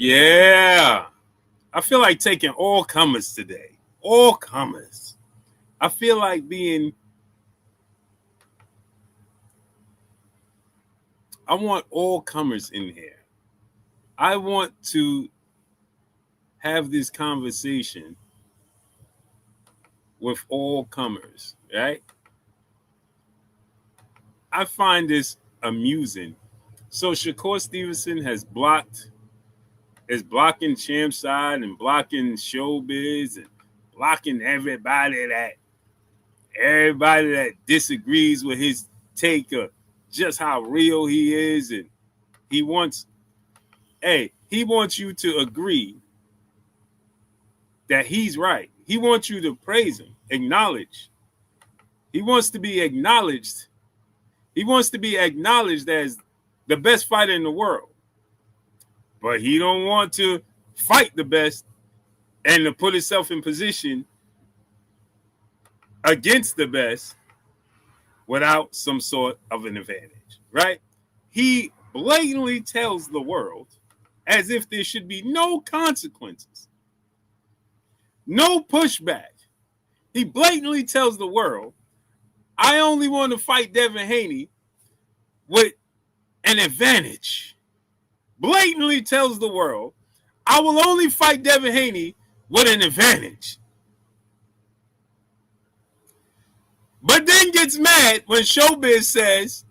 Yeah. I feel like taking all comers today. All comers. I feel like I want all comers in here. I want to have this conversation with all comers, right? I find this amusing. So Shakur Stevenson is blocking Champside and blocking Showbiz and blocking everybody that disagrees with his take of just how real he is, and he wants you to agree that he's right. He wants you to praise him, acknowledge. He wants to be acknowledged. He wants to be acknowledged as the best fighter in the world. But he don't want to fight the best and to put himself in position against the best without some sort of an advantage, right? He blatantly tells the world as if there should be no consequences, no pushback. He blatantly tells the world, I only want to fight Devin Haney with an advantage. Blatantly tells the world, I will only fight Devin Haney with an advantage. But then gets mad when Showbiz says,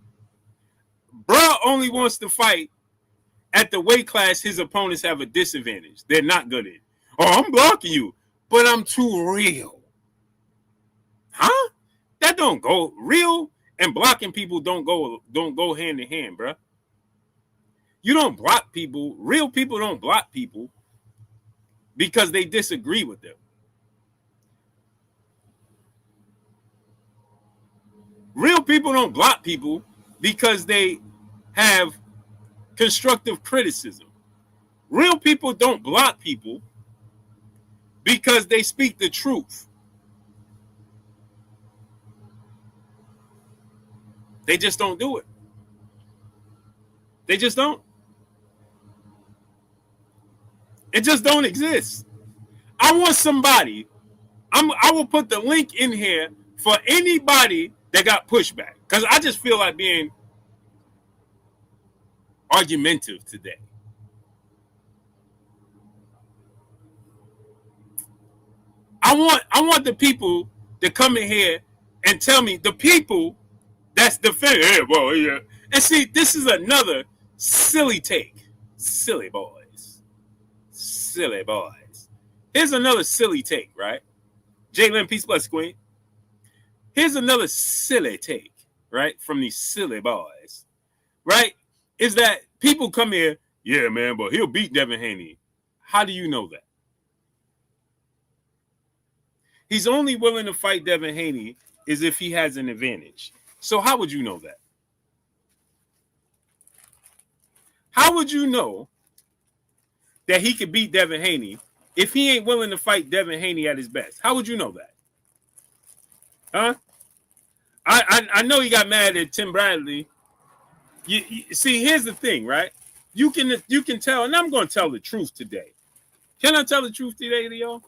bruh only wants to fight at the weight class his opponents have a disadvantage. They're not good at it. Oh, I'm blocking you, but I'm too real. Huh? That don't go. Real and blocking people don't go hand in hand, bruh. You don't block people. Real people don't block people because they disagree with them. Real people don't block people because they have constructive criticism. Real people don't block people because they speak the truth. They just don't do it. They just don't. It just don't exist. I want somebody. I will put the link in here for anybody that got pushback, because I just feel like being argumentative today. I want the people to come in here and tell me, the people that's defending. Hey, well, yeah. And see, this is another silly take. Silly boys. Silly boys. Here's another silly take, right? Jalen, peace, bless, Queen. Here's another silly take, right, from these silly boys, right, is that people come here, yeah, man, but he'll beat Devin Haney. How do you know that? He's only willing to fight Devin Haney is if he has an advantage. So how would you know that? How would you know that he could beat Devin Haney if he ain't willing to fight Devin Haney at his best? How would you know that? Huh? I know he got mad at Tim Bradley. You see, here's the thing, right? You can tell, and I'm going to tell the truth today. Can I tell the truth today to y'all?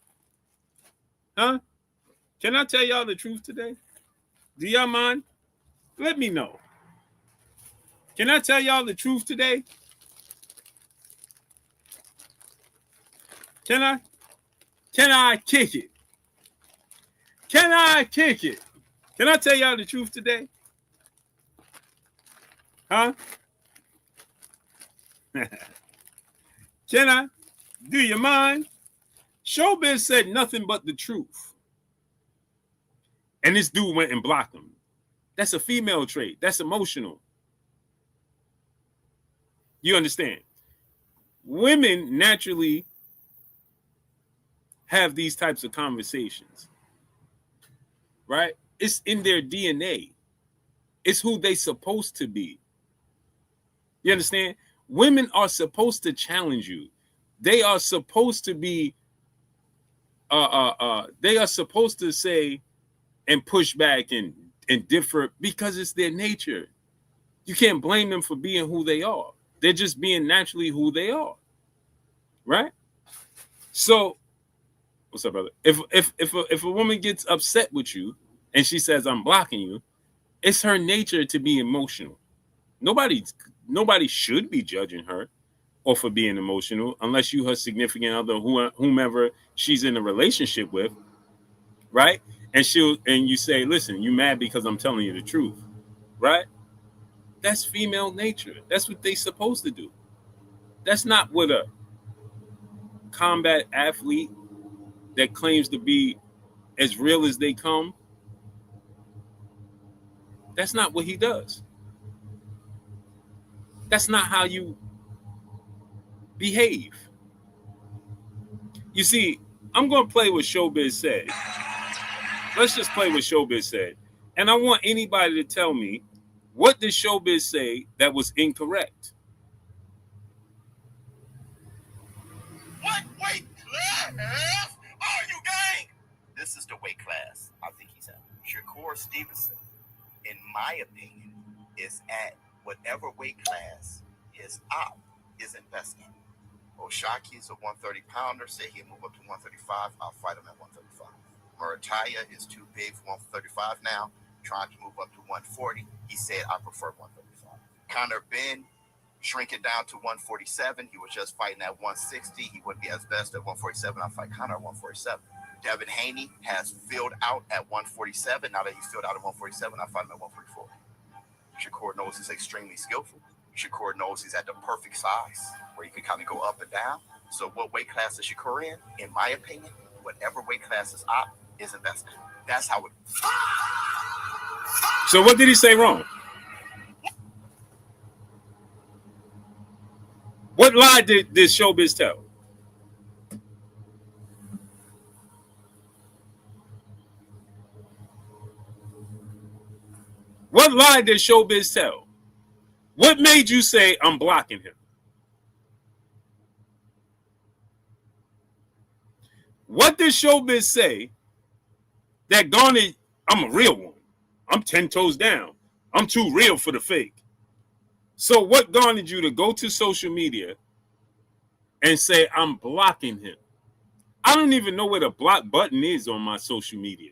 Huh? Can I tell y'all the truth today? Do y'all mind? Let me know. Can I tell y'all the truth today? Can I? Can I kick it? Can I kick it? Can I tell y'all the truth today? Huh? Can I? Do you mind? Showbiz said nothing but the truth. And this dude went and blocked him. That's a female trait. That's emotional. You understand? Women naturally have these types of conversations, right? It's in their DNA. It's who they supposed to be. You understand? Women are supposed to challenge you. They are supposed to be they are supposed to say and push back and differ because it's their nature. You can't blame them for being who they are. They're just being naturally who they are. right? So, what's up, brother? If a woman gets upset with you and she says I'm blocking you, it's her nature to be emotional. Nobody nobody should be judging her or for being emotional unless you her significant other, whomever she's in a relationship with, right? And you say, listen, you mad because I'm telling you the truth, right? That's female nature. That's what they supposed to do. That's not what a combat athlete that claims to be as real as they come. That's not what he does. That's not how you behave. You see, I'm going to play what Showbiz said. Let's just play what Showbiz said. And I want anybody to tell me, what did Showbiz say that was incorrect? What weight class are you, gang? This is the weight class I think he's at. Shakur Stevenson, in my opinion, is at whatever weight class his op is investing. Oshaki's a 130-pounder. Say he'll move up to 135. I'll fight him at 135. Murataya is too big for 135 now, trying to move up to 140. He said, I prefer 135. Conor Ben, shrinking down to 147. He was just fighting at 160. He wouldn't be as best at 147. I'll fight Conor at 147. Devin Haney has filled out at 147. Now that he's filled out at 147, I'll fight him at 144. Shakur knows he's extremely skillful. Shakur knows he's at the perfect size where he can kind of go up and down. So what weight class is Shakur in? In my opinion, whatever weight class is op is invested. That's how it. So what did he say wrong? What lie did Showbiz tell? What lie did Showbiz tell? What made you say I'm blocking him? What did Showbiz say that garnered, I'm a real one. I'm 10 toes down. I'm too real for the fake. So what garnered you to go to social media and say I'm blocking him? I don't even know where the block button is on my social media.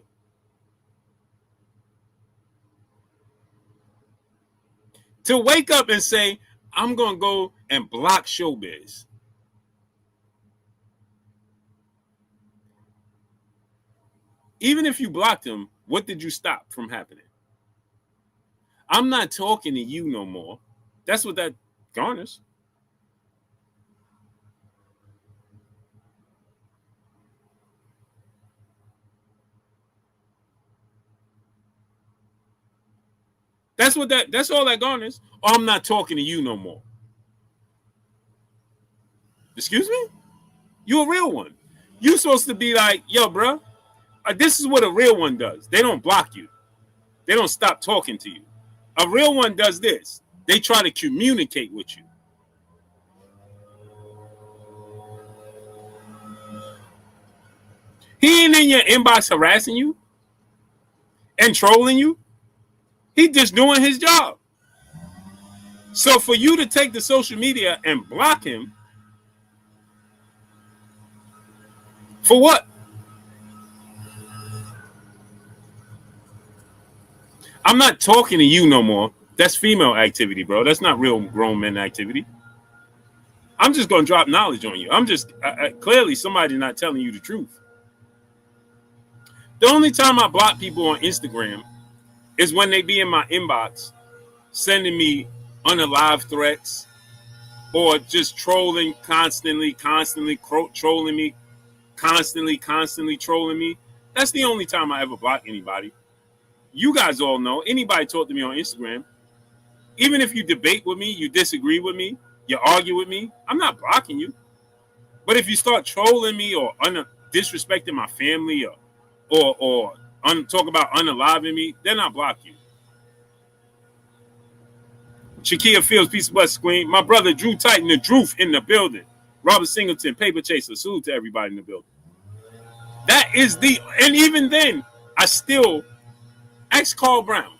To wake up and say, I'm going to go and block Showbiz. Even if you blocked him, what did you stop from happening? I'm not talking to you no more. That's what that garners. That's all that garners. Oh, I'm not talking to you no more. Excuse me? You a real one. You supposed to be like, yo, bro, this is what a real one does. They don't block you. They don't stop talking to you. A real one does this. They try to communicate with you. He ain't in your inbox harassing you and trolling you. He just doing his job. So for you to take the social media and block him, for what? I'm not talking to you no more. That's female activity, bro. That's not real grown men activity. I'm just going to drop knowledge on you. I'm just, clearly somebody not telling you the truth. The only time I block people on Instagram is when they be in my inbox sending me unalive threats or just trolling constantly trolling me, constantly trolling me. That's the only time I ever block anybody. You guys all know, anybody talk to me on Instagram, even if you debate with me, you disagree with me, you argue with me, I'm not blocking you. But if you start trolling me or disrespecting my family or talk about unaliving me, then I block you. Shakia Fields, Peace of Blessed Queen. My brother Drew Titan, the Droof in the building. Robert Singleton, Paper Chaser. Salute to everybody in the building. That is and even then, I still ask Carl Brown.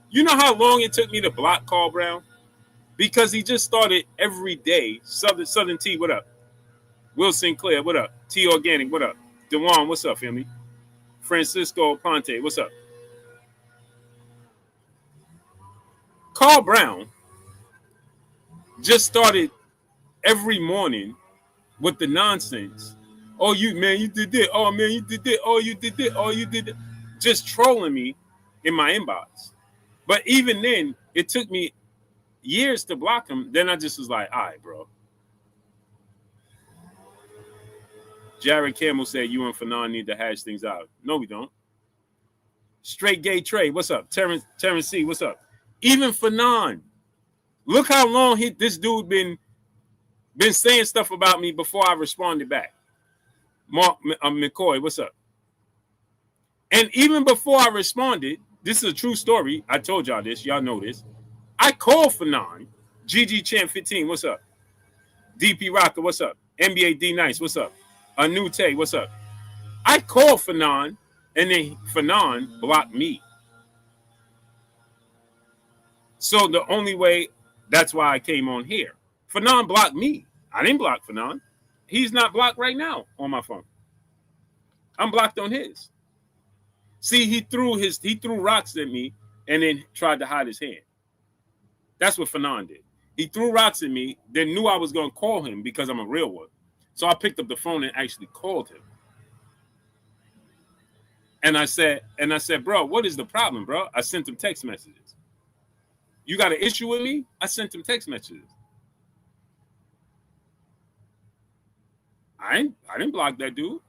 You know how long it took me to block Carl Brown? Because he just started every day. Southern T, what up? Will Sinclair, what up? T Organic, what up? Dewan, what's up, family? Francisco Ponte, what's up? Carl Brown just started every morning with the nonsense. Oh, you did this. Oh man, you did this. Oh, you did this. Oh, you did that. Just trolling me in my inbox. But even then, it took me years to block him. Then I just was like, all right, bro. Jared Campbell said you and Fanon need to hash things out. No, we don't. Straight Gay Trey, what's up? Terrence C, what's up? Even Fanon, look how long this dude been saying stuff about me before I responded back. Mark McCoy, what's up? And even before I responded, this is a true story. I told y'all this. Y'all know this. I called Fanon. GG Champ 15, what's up? DP Rocker, what's up? NBA D Nice, what's up? Anute, what's up? I called Fanon, and then Fanon blocked me. So the only way, that's why I came on here. Fanon blocked me. I didn't block Fanon. He's not blocked right now on my phone. I'm blocked on his. See, he threw rocks at me and then tried to hide his hand. That's what Fanon did. He threw rocks at me, then knew I was going to call him because I'm a real one. So I picked up the phone and actually called him. And I said, bro, what is the problem, bro? I sent him text messages. You got an issue with me? I sent him text messages. I didn't block that dude.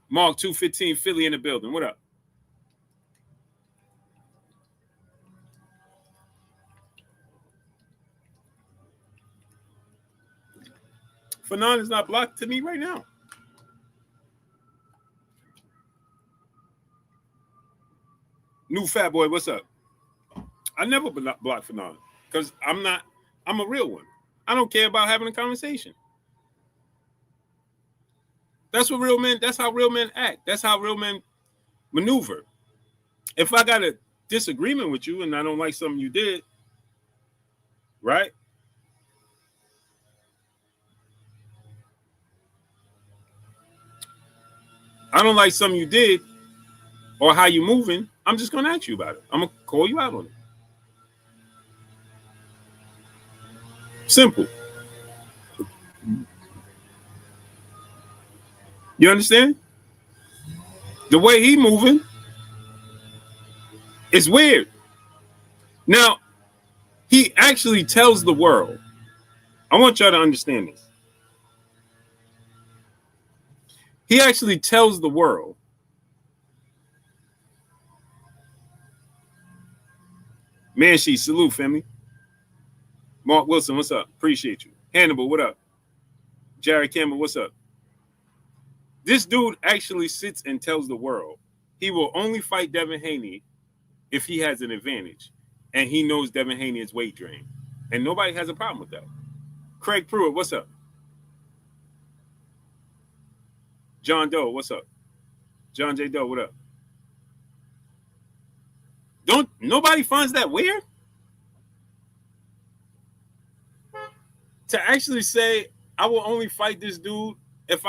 Mark 215 Philly in the building. What up? Fanon is not blocked to me right now. New Fat Boy, what's up? I never blocked Fanon because I'm a real one. I don't care about having a conversation. That's how real men act. That's how real men maneuver. If I got a disagreement with you and I don't like something you did, right? I don't like something you did or how you moving, I'm just going to ask you about it. I'm going to call you out on it. Simple. You understand? The way he moving is weird. Now, he actually tells the world. I want y'all to understand this. He actually tells the world man, she salute, family. Mark Wilson, what's up? Appreciate you. Hannibal, what up? Jared Campbell, what's up? This dude actually sits and tells the world he will only fight Devin Haney if he has an advantage. And he knows Devin Haney is weight drained. And nobody has a problem with that. Craig Pruitt, what's up? John Doe, what's up? John J. Doe, what up? Nobody finds that weird? To actually say, I will only fight this dude if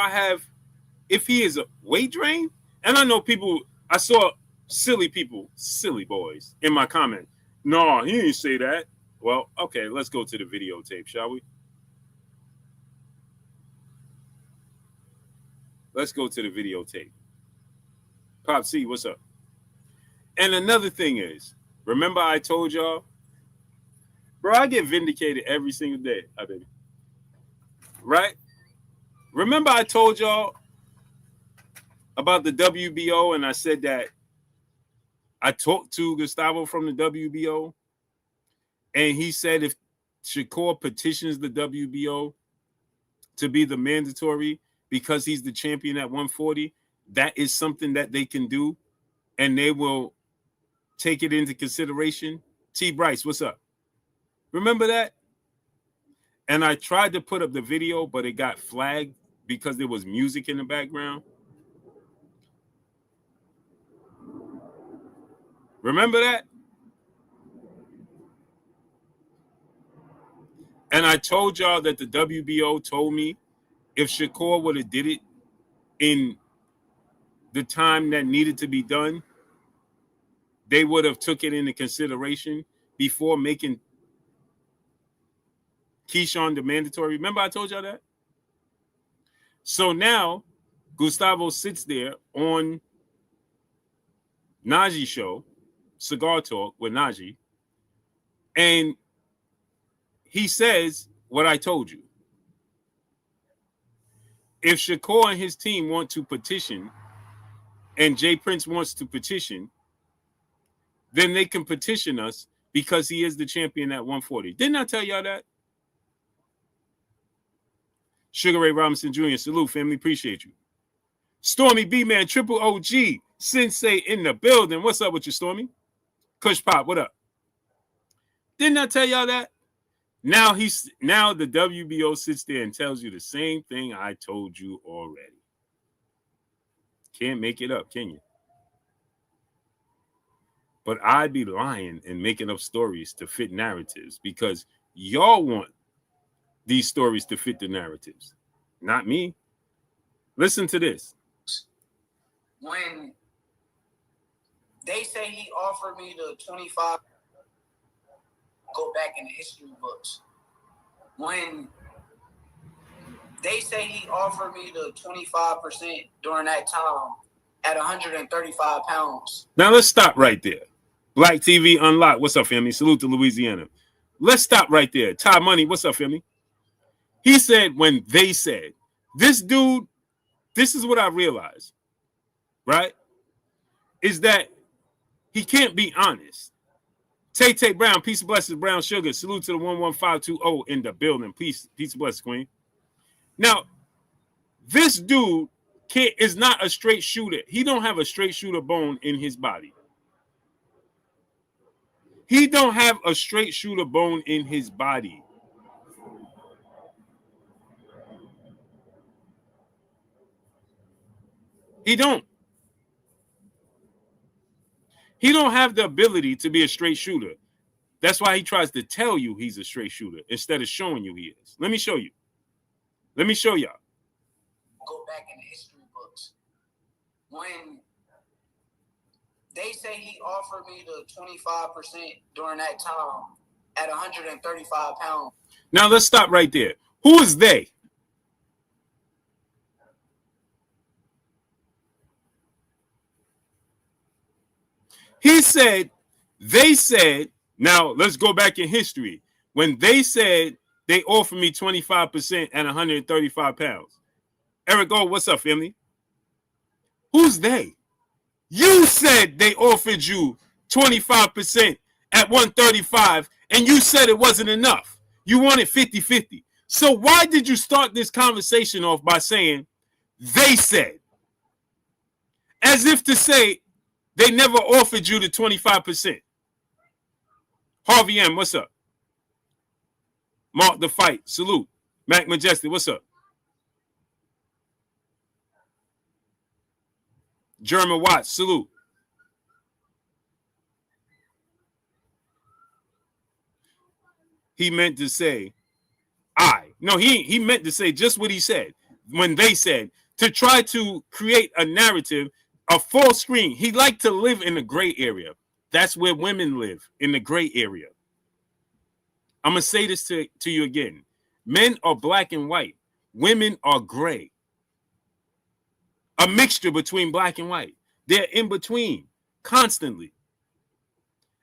he is a weight drain? And I know people, I saw silly boys in my comment. No, he didn't say that. Well, okay, let's go to the videotape, shall we? Let's go to the videotape. Pop C, what's up? And another thing is, remember I told y'all, bro, I get vindicated every single day, baby. Right? Remember I told y'all about the WBO and I said that I talked to Gustavo from the WBO and he said if Shakur petitions the WBO to be the mandatory because he's the champion at 140, that is something that they can do and they will take it into consideration. T. Bryce, what's up? Remember that? And I tried to put up the video, but it got flagged because there was music in the background. Remember that? And I told y'all that the WBO told me if Shakur would have did it in the time that needed to be done, they would have took it into consideration before making Keyshawn the mandatory. Remember I told y'all that? So now Gustavo sits there on Najee's show, Cigar Talk with Najee, and he says what I told you. If Shakur and his team want to petition and Jay Prince wants to petition, then they can petition us because he is the champion at 140. Didn't I tell y'all that? Sugar Ray Robinson Jr., salute, family, appreciate you. Stormy B-Man, Triple OG, Sensei in the building. What's up with you, Stormy? Kush Pop, what up? Didn't I tell y'all that? Now the WBO sits there and tells you the same thing I told you already. Can't make it up, can you? But I'd be lying and making up stories to fit narratives because y'all want these stories to fit the narratives, not me. Listen to this. When they say he offered me the 25, go back in the history books. When they say he offered me the 25% during that time at 135 pounds. Now let's stop right there. Black TV Unlocked. What's up, family? Salute to Louisiana. Let's stop right there. Ty Money. What's up, family? He said when they said, this dude, this is what I realized, right? Is that he can't be honest. Tay Brown, peace of blessings, Brown Sugar. Salute to the 11520 in the building. Peace of blessings, Queen. Now, this dude is not a straight shooter. He don't have a straight shooter bone in his body. He don't have a straight shooter bone in his body. He don't. He don't have the ability to be a straight shooter. That's why he tries to tell you he's a straight shooter instead of showing you he is. Let me show you. Let me show y'all. Go back in the history books. When they say he offered me the 25% during that time at 135 pounds. Now let's stop right there. Who is they? He said, they said, now let's go back in history. When they said they offered me 25% at 135 pounds. Eric O, what's up, family? Who's they? You said they offered you 25% at 135, and you said it wasn't enough. You wanted 50-50. So why did you start this conversation off by saying, they said? As if to say, they never offered you the 25%. Harvey M, what's up? Mark the Fight, salute. Mac Majestic, what's up? German Watts, salute. He meant to say, he meant to say just what he said when they said, to try to create a narrative, a false screen. He liked to live in the gray area. That's where women live, in the gray area. I'm going to say this to you again. Men are black and white. Women are gray. A mixture between black and white. They're in between constantly.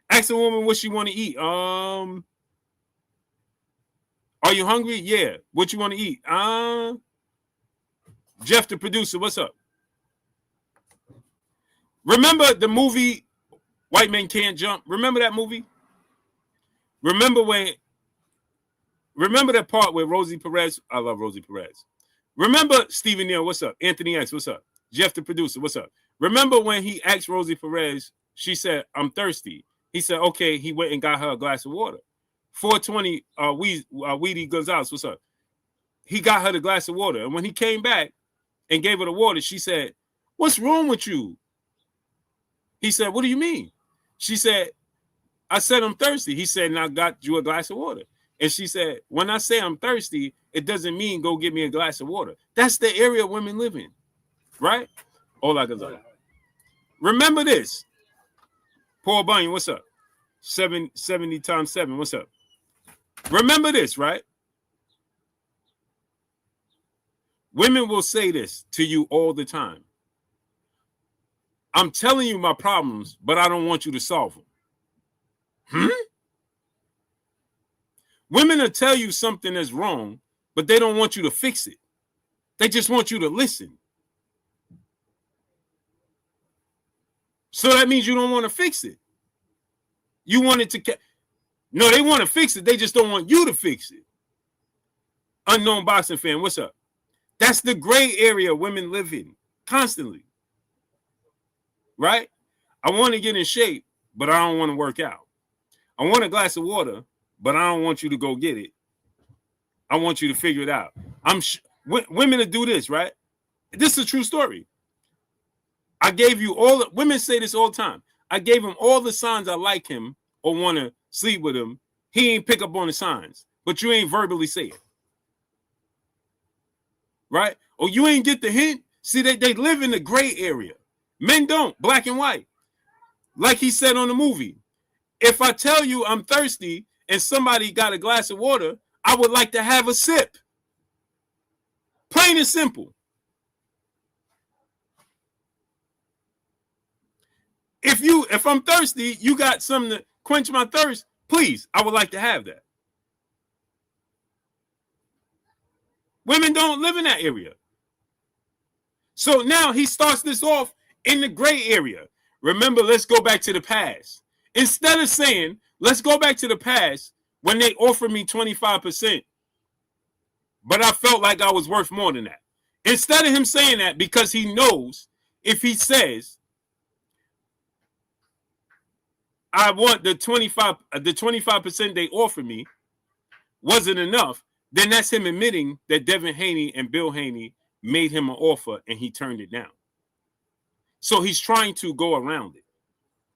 Ask a woman what she want to eat. Are you hungry? Yeah. What you want to eat? Jeff, the producer, what's up? Remember the movie White Men Can't Jump? Remember that movie? Remember that part where Rosie Perez, I love Rosie Perez. Remember Stephen Neal, what's up? Anthony X, what's up? Jeff, the producer, what's up? Remember when he asked Rosie Perez, she said, I'm thirsty. He said, okay, he went and got her a glass of water. 420, Weedy Gonzalez, what's up? He got her the glass of water. And when he came back and gave her the water, she said, what's wrong with you? He said, what do you mean? She said, I said, I'm thirsty. He said, now got you a glass of water. And she said, when I say I'm thirsty, it doesn't mean go get me a glass of water. That's the area women live in, right? All I can say. Remember this. Paul Bunyan, what's up? 70 times 7, what's up? Remember this, right? Women will say this to you all the time. I'm telling you my problems, but I don't want you to solve them. Women will tell you something that's wrong, but they don't want you to fix it. They just want you to listen. So that means you don't want to fix it. You want it to... No, they want to fix it. They just don't want you to fix it. Unknown boxing fan, what's up? That's the gray area women live in constantly. Right? I want to get in shape, but I don't want to work out. I want a glass of water, but I don't want you to go get it. I want you to figure it out. Women to do this, right? This is a true story. I gave you all the women say this all the time. I gave him all the signs I like him or want to sleep with him. He ain't pick up on the signs, but you ain't verbally say it. Right? Or you ain't get the hint. See, they live in the gray area. Men don't, black and white. Like he said on the movie, if I tell you I'm thirsty and somebody got a glass of water, I would like to have a sip. Plain and simple. If I'm thirsty, you got something to quench my thirst, please, I would like to have that. Women don't live in that area. So now he starts this off in the gray area. Remember, let's go back to the past. Instead of saying, let's go back to the past when they offered me 25%, but I felt like I was worth more than that. Instead of him saying that, because he knows if he says, I want the 25% they offered me wasn't enough, then that's him admitting that Devin Haney and Bill Haney made him an offer and he turned it down. So he's trying to go around it.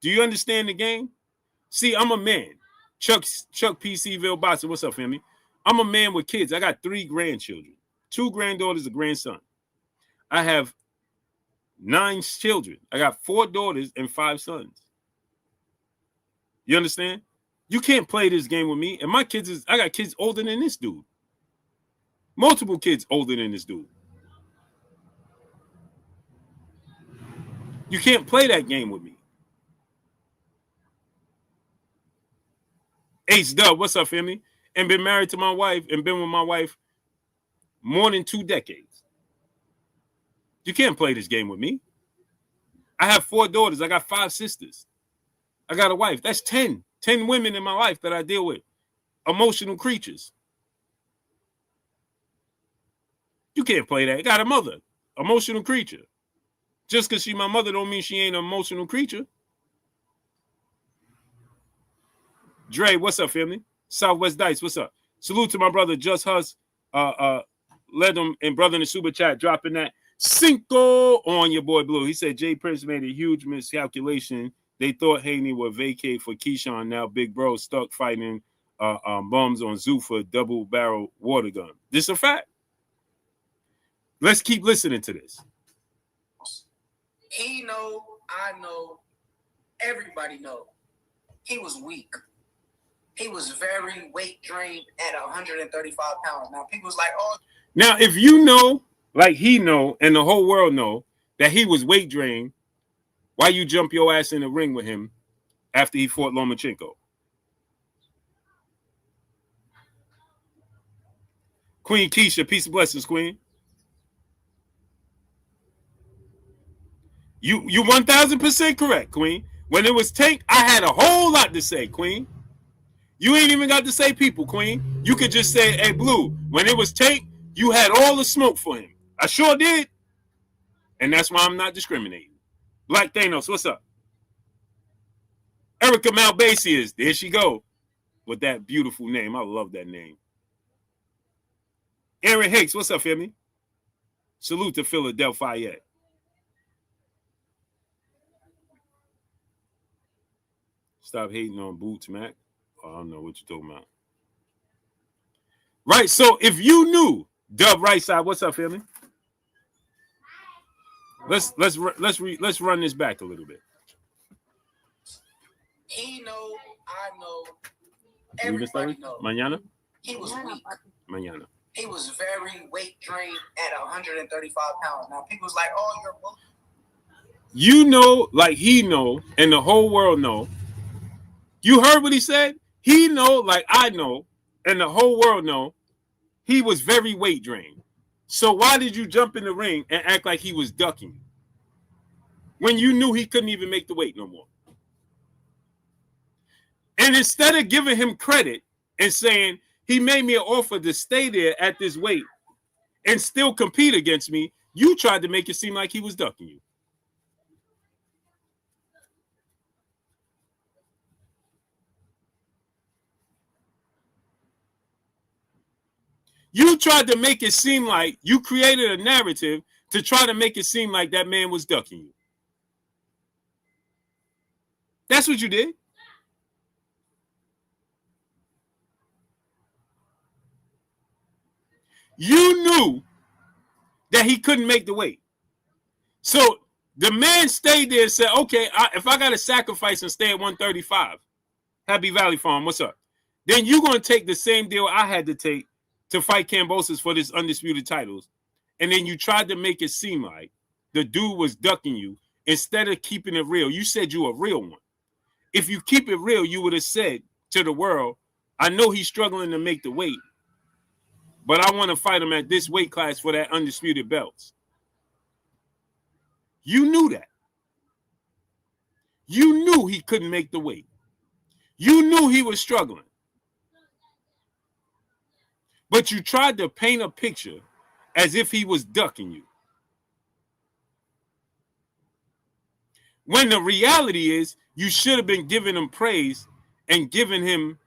Do you understand the game? See, I'm a man. Chuck PCville Boxer, what's up, family? I'm a man with kids. I got 3 grandchildren, 2 granddaughters, a grandson. I have 9 children. I got 4 daughters and 5 sons. You understand? You can't play this game with me. And my kids I got kids older than this dude. Multiple kids older than this dude. You can't play that game with me. Ace Dub, what's up, family? And been married to my wife and been with my wife more than 2 decades. You can't play this game with me. I have 4 daughters. I got 5 sisters. I got a wife. That's 10 women in my life that I deal with. Emotional creatures. You can't play that. I got a mother. Emotional creature. Just because she's my mother don't mean she ain't an emotional creature. Dre, what's up, family? Southwest Dice, what's up? Salute to my brother Just Hus. Led him and brother in the super chat dropping that Cinco on your boy Blue. He said Jay Prince made a huge miscalculation. They thought Haney would vacate for Keyshawn. Now Big Bro stuck fighting bums on Zoo for double barrel water gun. This is a fact. Let's keep listening to this. He know, I know, everybody know. He was weak. He was very weight drained at 135 pounds. Now people's like, oh. Now if you know, like he know, and the whole world know that he was weight drained, why you jump your ass in the ring with him after he fought Lomachenko? Queen Keisha, peace and blessings, Queen. You 1000% correct, Queen. When it was Tank, I had a whole lot to say, Queen. You ain't even got to say people, Queen. You could just say, hey, Blue, when it was Tank, you had all the smoke for him. I sure did. And that's why I'm not discriminating. Black Thanos, what's up? Erica Malbasius, there she go. With that beautiful name. I love that name. Aaron Hicks, what's up, family? Salute to Philadelphia. Stop hating on Boots, Mac. Oh, I don't know what you're talking about. Right? So if you knew, Dub right side, what's up, family? Let's run this back a little bit. He know, I know, everybody knows. Mañana? He was weak. Mañana. He was very weight drained at 135 pounds. Now people's like, oh, you're bulky. You know, like he know, and the whole world know. You heard what he said? He know, like I know, and the whole world know, he was very weight drained. So why did you jump in the ring and act like he was ducking you when you knew he couldn't even make the weight no more? And instead of giving him credit and saying he made me an offer to stay there at this weight and still compete against me, you tried to make it seem like he was ducking you. You tried to make it seem like you created a narrative to try to make it seem like that man was ducking you. That's what you did. You knew that he couldn't make the weight. So the man stayed there and said, okay, if I got to sacrifice and stay at 135, Happy Valley Farm, what's up? Then you're going to take the same deal I had to take to fight Kambosos for this undisputed titles. And then you tried to make it seem like the dude was ducking you instead of keeping it real. You said you a real one. If you keep it real, you would have said to the world, I know he's struggling to make the weight, but I want to fight him at this weight class for that undisputed belts. You knew that. You knew he couldn't make the weight. You knew he was struggling. But you tried to paint a picture as if he was ducking you. When the reality is, you should have been giving him praise and giving him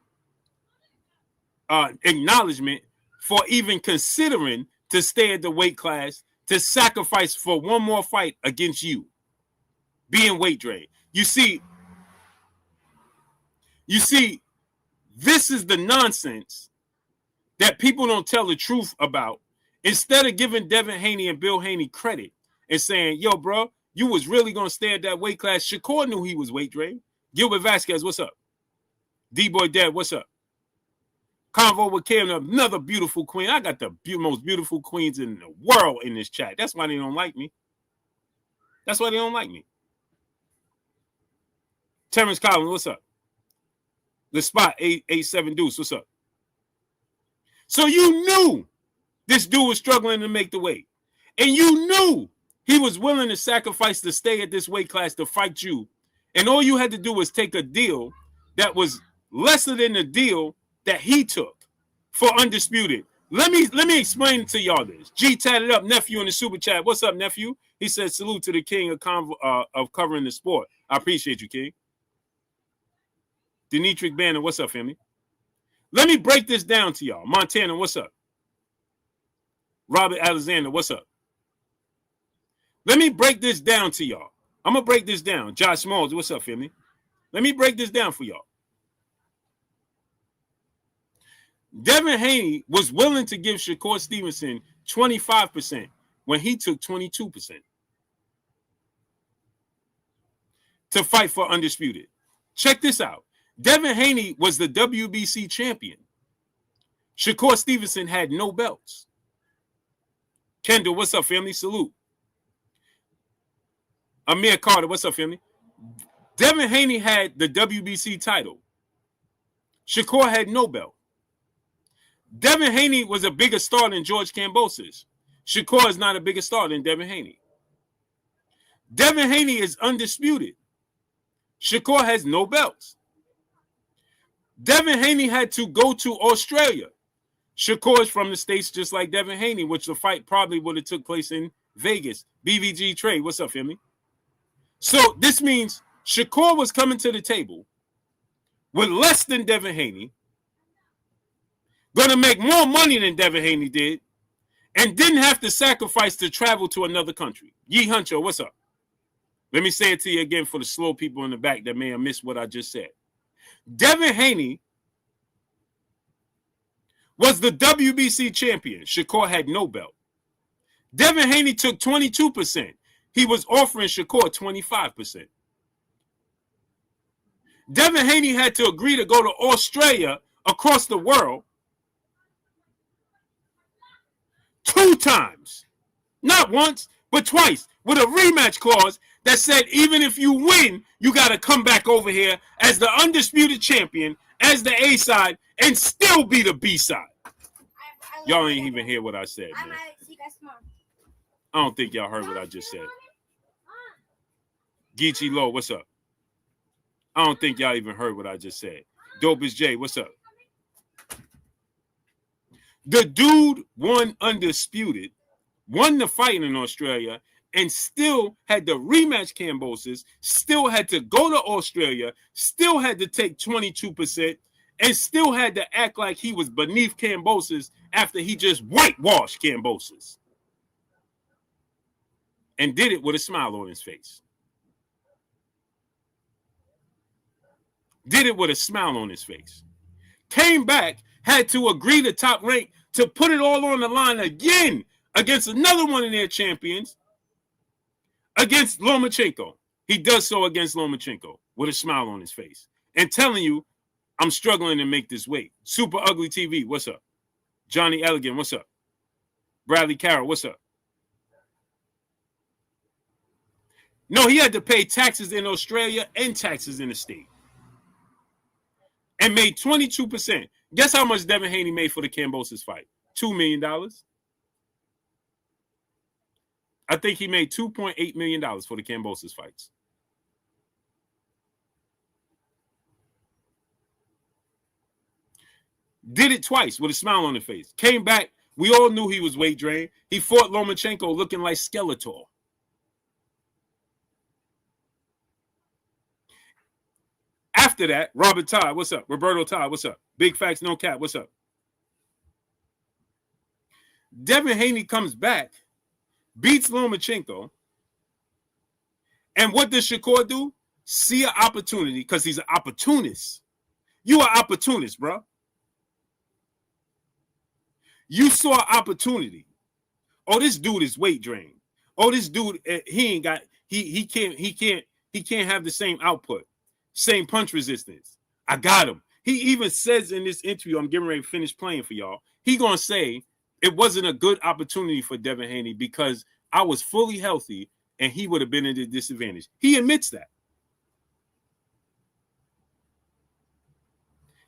acknowledgement for even considering to stay at the weight class, to sacrifice for one more fight against you, being weight drained. You see, this is the nonsense that people don't tell the truth about. Instead of giving Devin Haney and Bill Haney credit and saying, yo, bro, you was really going to stay at that weight class. Shakur knew he was weight drained. Gilbert Vasquez, what's up? D-Boy Dad, what's up? Convo with Cam, another beautiful queen. I got the most beautiful queens in the world in this chat. That's why they don't like me. That's why they don't like me. Terrence Collins, what's up? The Spot, 887 Deuce, what's up? So you knew this dude was struggling to make the weight. And you knew he was willing to sacrifice to stay at this weight class to fight you. And all you had to do was take a deal that was lesser than the deal that he took for undisputed. Let me explain to y'all this. G tatted up nephew in the super chat. What's up, nephew? He said salute to the king of covering the sport. I appreciate you, king. Denitric Banner, what's up, family? Let me break this down to y'all. Montana, what's up? Robert Alexander, what's up? Let me break this down to y'all. I'm going to break this down. Josh Smalls, what's up, family? Let me break this down for y'all. Devin Haney was willing to give Shakur Stevenson 25% when he took 22% to fight for undisputed. Check this out. Devin Haney was the WBC champion. Shakur Stevenson had no belts. Kendall, what's up, family? Salute. Amir Carter, what's up, family? Devin Haney had the WBC title. Shakur had no belt. Devin Haney was a bigger star than George Kambosos. Shakur is not a bigger star than Devin Haney. Devin Haney is undisputed. Shakur has no belts. Devin Haney had to go to Australia. Shakur is from the States just like Devin Haney, which the fight probably would have took place in Vegas. BVG Trade, what's up, family? So this means Shakur was coming to the table with less than Devin Haney, going to make more money than Devin Haney did, and didn't have to sacrifice to travel to another country. Yee Huncho, what's up? Let me say it to you again for the slow people in the back that may have missed what I just said. Devin Haney was the WBC champion. Shakur had no belt. Devin Haney took 22%. He was offering Shakur 25%. Devin Haney had to agree to go to Australia across the world 2 times. Not once, but twice, with a rematch clause that said even if you win, you got to come back over here as the undisputed champion, as the A side, and still be the B side. Y'all ain't even hear what I said, man. I don't think y'all heard what I just said. Geechee Low, what's up? I don't think y'all even heard what I just said. Dopest J, what's up? The dude won undisputed, won the fight in Australia, and still had the rematch Kambosos, still had to go to Australia, still had to take 22%, and still had to act like he was beneath Kambosos after he just whitewashed Kambosos. And did it with a smile on his face. Did it with a smile on his face. Came back, had to agree to Top Rank to put it all on the line again against another one of their champions, against Lomachenko. He does so against Lomachenko with a smile on his face. And telling you, I'm struggling to make this weight. Super Ugly TV, what's up? Johnny Elegant, what's up? Bradley Carroll, what's up? No, he had to pay taxes in Australia and taxes in the state. And made 22%. Guess how much Devin Haney made for the Kambosos fight? $2 million. I think he made $2.8 million for the Kambosos fights. Did it twice with a smile on his face. Came back. We all knew he was weight drained. He fought Lomachenko looking like Skeletor. After that, Robert Todd, what's up? Roberto Todd, what's up? Big Facts, No Cap, what's up? Devin Haney comes back, beats Lomachenko, and what does Shakur do? See an opportunity, because he's an opportunist. You are opportunist, bro. You saw an opportunity. Oh, this dude is weight drained. Oh, this dude, he can't have the same output. Same punch resistance. I got him. He even says in this interview, I'm getting ready to finish playing for y'all. He gonna say it wasn't a good opportunity for Devin Haney because I was fully healthy and he would have been at a disadvantage. He admits that.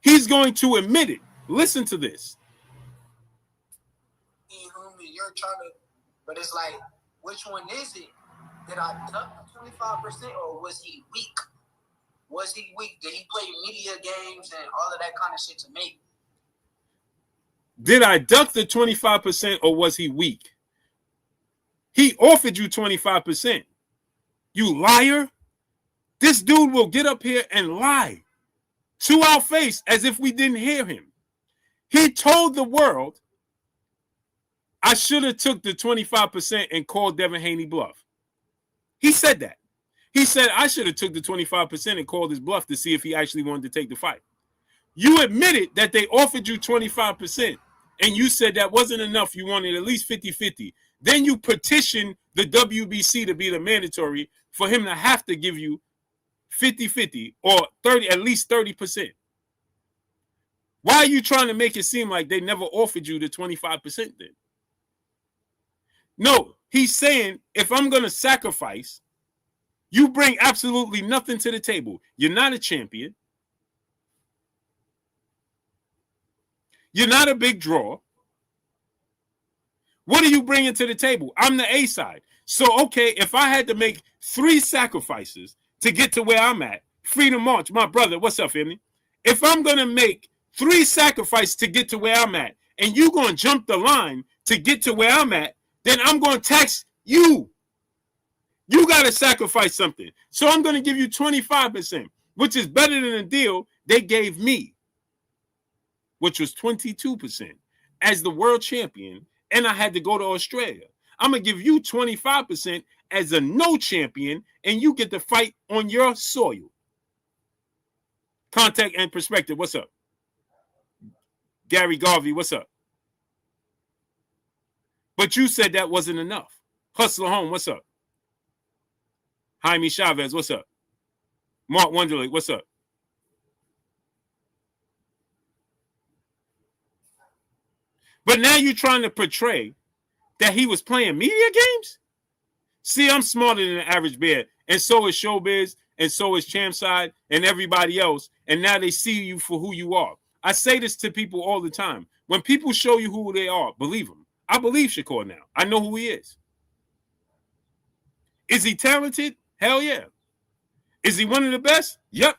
He's going to admit it. Listen to this. You're trying to, but it's like, which one is it? Did I duck 25% or was he weak? Was he weak? Did he play media games and all of that kind of shit to make? Did I duck the 25% or was he weak? He offered you 25%. You liar. This dude will get up here and lie to our face as if we didn't hear him. He told the world, I should have took the 25% and called Devin Haney bluff. He said that. He said, I should have took the 25% and called his bluff to see if he actually wanted to take the fight. You admitted that they offered you 25%, and you said that wasn't enough. You wanted at least 50-50. Then you petitioned the WBC to be the mandatory for him to have to give you 50-50 or 30, at least 30%. Why are you trying to make it seem like they never offered you the 25% then? No, he's saying if I'm going to sacrifice, you bring absolutely nothing to the table. You're not a champion. You're not a big draw. What are you bringing to the table? I'm the A side. So, okay, if I had to make 3 sacrifices to get to where I'm at, Freedom March, my brother, what's up, Haney? If I'm going to make 3 sacrifices to get to where I'm at, and you're going to jump the line to get to where I'm at, then I'm going to tax you. You got to sacrifice something. So I'm going to give you 25%, which is better than the deal they gave me, which was 22% as the world champion, and I had to go to Australia. I'm going to give you 25% as a no champion, and you get to fight on your soil. Contact and Perspective, what's up? Gary Garvey, what's up? But you said that wasn't enough. Hustler Home, what's up? Jaime Chavez, what's up? Mark Wonderlick, what's up? But now you're trying to portray that he was playing media games? See, I'm smarter than the average bear, and so is Showbiz, and so is Champside, and everybody else, and now they see you for who you are. I say this to people all the time. When people show you who they are, believe them. I believe Shakur now. I know who he is. Is he talented? Hell yeah. Is he one of the best? Yep.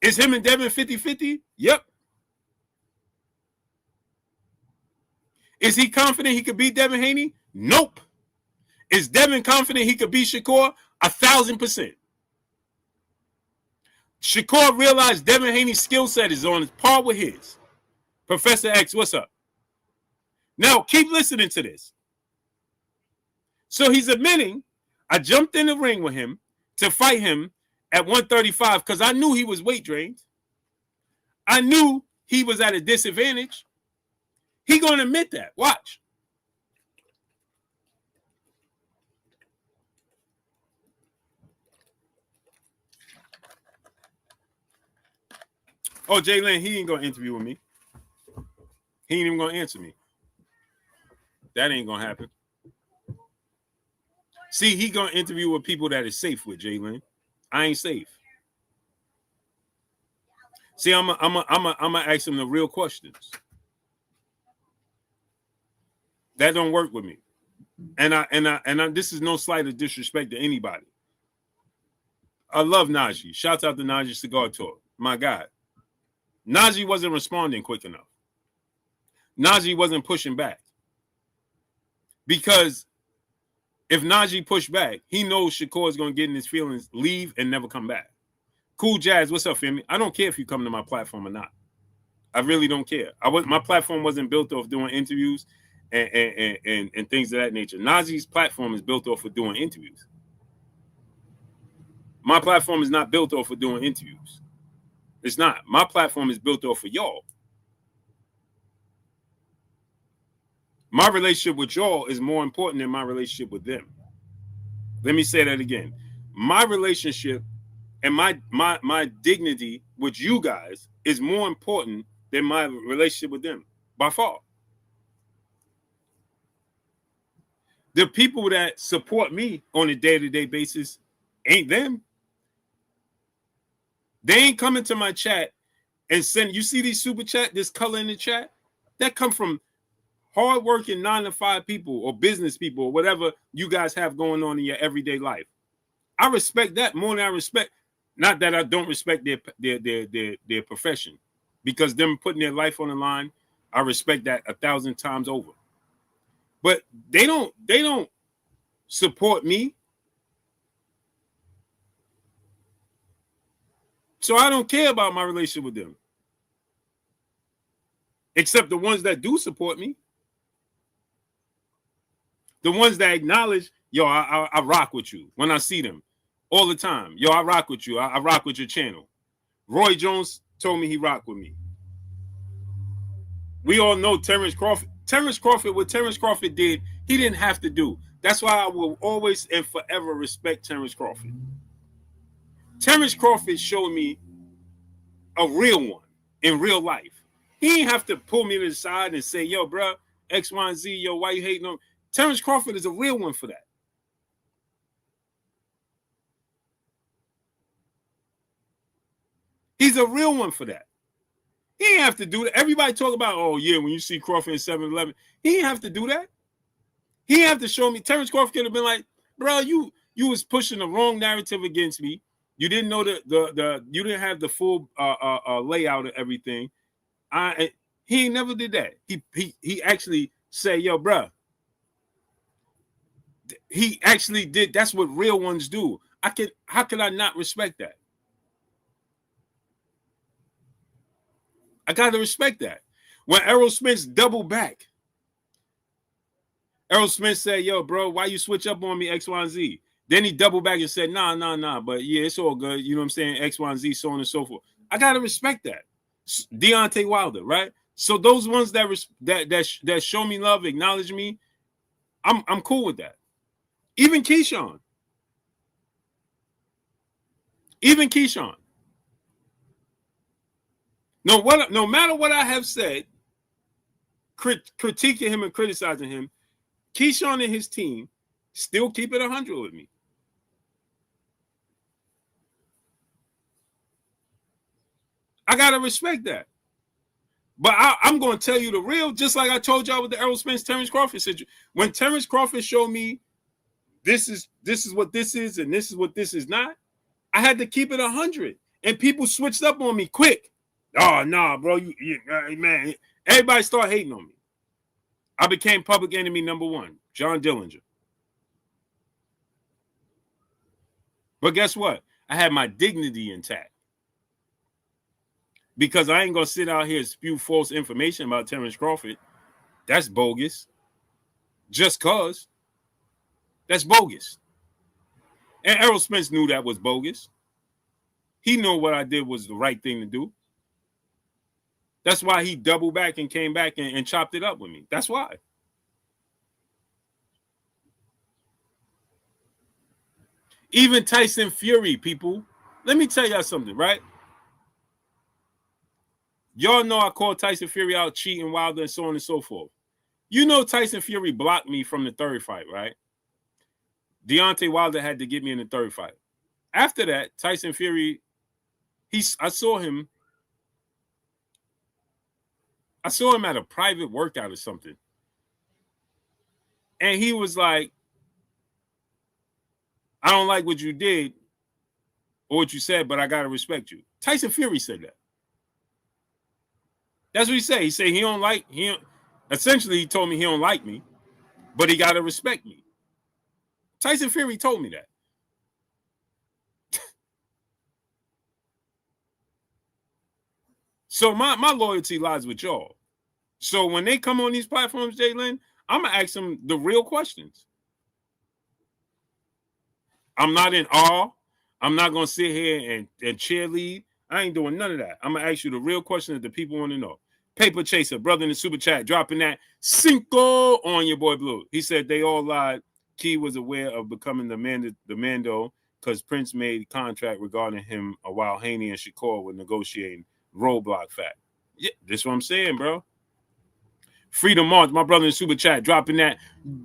Is him and Devin 50-50? Yep. Is he confident he could beat Devin Haney? Nope. Is Devin confident he could beat Shakur? 1,000%. Shakur realized Devin Haney's skill set is on par with his. Professor X, what's up? Now, keep listening to this. So he's admitting, I jumped in the ring with him to fight him at 135 because I knew he was weight drained. I knew he was at a disadvantage. He going to admit that. Watch. Oh, Jalen, he ain't going to interview with me. He ain't even going to answer me. That ain't going to happen. See, he going to interview with people that is safe with, Jalen. I ain't safe. See, I'm gonna ask him the real questions. That don't work with me. And I this is no slight of disrespect to anybody. I love Najee. Shouts out to Najee Cigar Talk. My God. Najee wasn't responding quick enough. Najee wasn't pushing back. Because if Najee pushed back, he knows Shakur is going to get in his feelings, leave, and never come back. Cool Jazz, what's up, family? I don't care if you come to my platform or not. I really don't care. My platform wasn't built off doing interviews and things of that nature. Najee's platform is built off of doing interviews. My platform is not built off of doing interviews. It's not. My platform is built off of y'all. My relationship with y'all is more important than my relationship with them. Let me say that again. My relationship and my dignity with you guys is more important than my relationship with them, by far. The people that support me on a day-to-day basis ain't them. They ain't coming to my chat and send. You see these super chat, this color in the chat? That come from hardworking 9-to-5 people or business people or whatever you guys have going on in your everyday life. I respect that more than I respect. Not that I don't respect their profession, because them putting their life on the line, I respect that 1,000 times over. But they don't support me. So I don't care about my relationship with them. Except the ones that do support me. The ones that acknowledge, yo, I rock with you when I see them all the time. Yo, I rock with you. I rock with your channel. Roy Jones told me he rocked with me. We all know Terrence Crawford. What Terrence Crawford did, he didn't have to do. That's why I will always and forever respect Terrence Crawford. Terrence Crawford showed me a real one in real life. He didn't have to pull me to the side and say, yo, bro, X, Y, and Z, yo, why you hating on? Terrence Crawford is a real one for that. He's a real one for that. He didn't have to do that. Everybody talk about, oh, yeah, when you see Crawford in 7-Eleven. He didn't have to do that. He didn't have to show me. Terrence Crawford could have been like, bro, you was pushing the wrong narrative against me. You didn't know you didn't have the full layout of everything. He never did that. He actually said, yo, bro. He actually did. That's what real ones do. How can I not respect that? I gotta respect that. When Errol Smith's double back, Errol Smith said, yo, bro, why you switch up on me, X, Y, and Z? Then he doubled back and said, nah, but yeah, it's all good. You know what I'm saying? X, Y, and Z, so on and so forth. I gotta respect that. Deontay Wilder, right? So those ones that show me love, acknowledge me, I'm cool with that. Even Keyshawn. No matter what I have said, critiquing him and criticizing him, Keyshawn and his team still keep it 100 with me. I gotta respect that. But I'm going to tell you the real, just like I told y'all with the Errol Spence, Terrence Crawford situation. When Terrence Crawford showed me this is what this is and this is what this is not, I had to keep it 100. And people switched up on me quick. Oh, nah, bro. Man, everybody started hating on me. I became public enemy number 1, John Dillinger. But guess what? I had my dignity intact. Because I ain't going to sit out here and spew false information about Terrence Crawford. That's bogus. Just cause. That's bogus. And Errol Spence knew that was bogus. He knew what I did was the right thing to do. That's why he doubled back and came back and chopped it up with me. That's why. Even Tyson Fury, people. Let me tell y'all something, right? Y'all know I called Tyson Fury out cheating, Wilder, and so on and so forth. You know Tyson Fury blocked me from the 3rd fight, right? Deontay Wilder had to get me in the 3rd fight. After that, Tyson Fury, I saw him at a private workout or something. And he was like, I don't like what you did or what you said, but I got to respect you. Tyson Fury said that. That's what he said. He said essentially he told me he don't like me, but he got to respect me. Tyson Fury told me that. So my loyalty lies with y'all. So when they come on these platforms, Jalen, I'm going to ask them the real questions. I'm not in awe. I'm not going to sit here and cheerlead. I ain't doing none of that. I'm going to ask you the real question that the people want to know. Paper Chaser, brother in the super chat, dropping that cinco on your boy Blue. He said they all lied. Key was aware of becoming the Mando because Prince made contract regarding him while Haney and Shakur were negotiating roadblock fact. Yeah, this is what I'm saying, bro. Freedom March, my brother in super chat, dropping that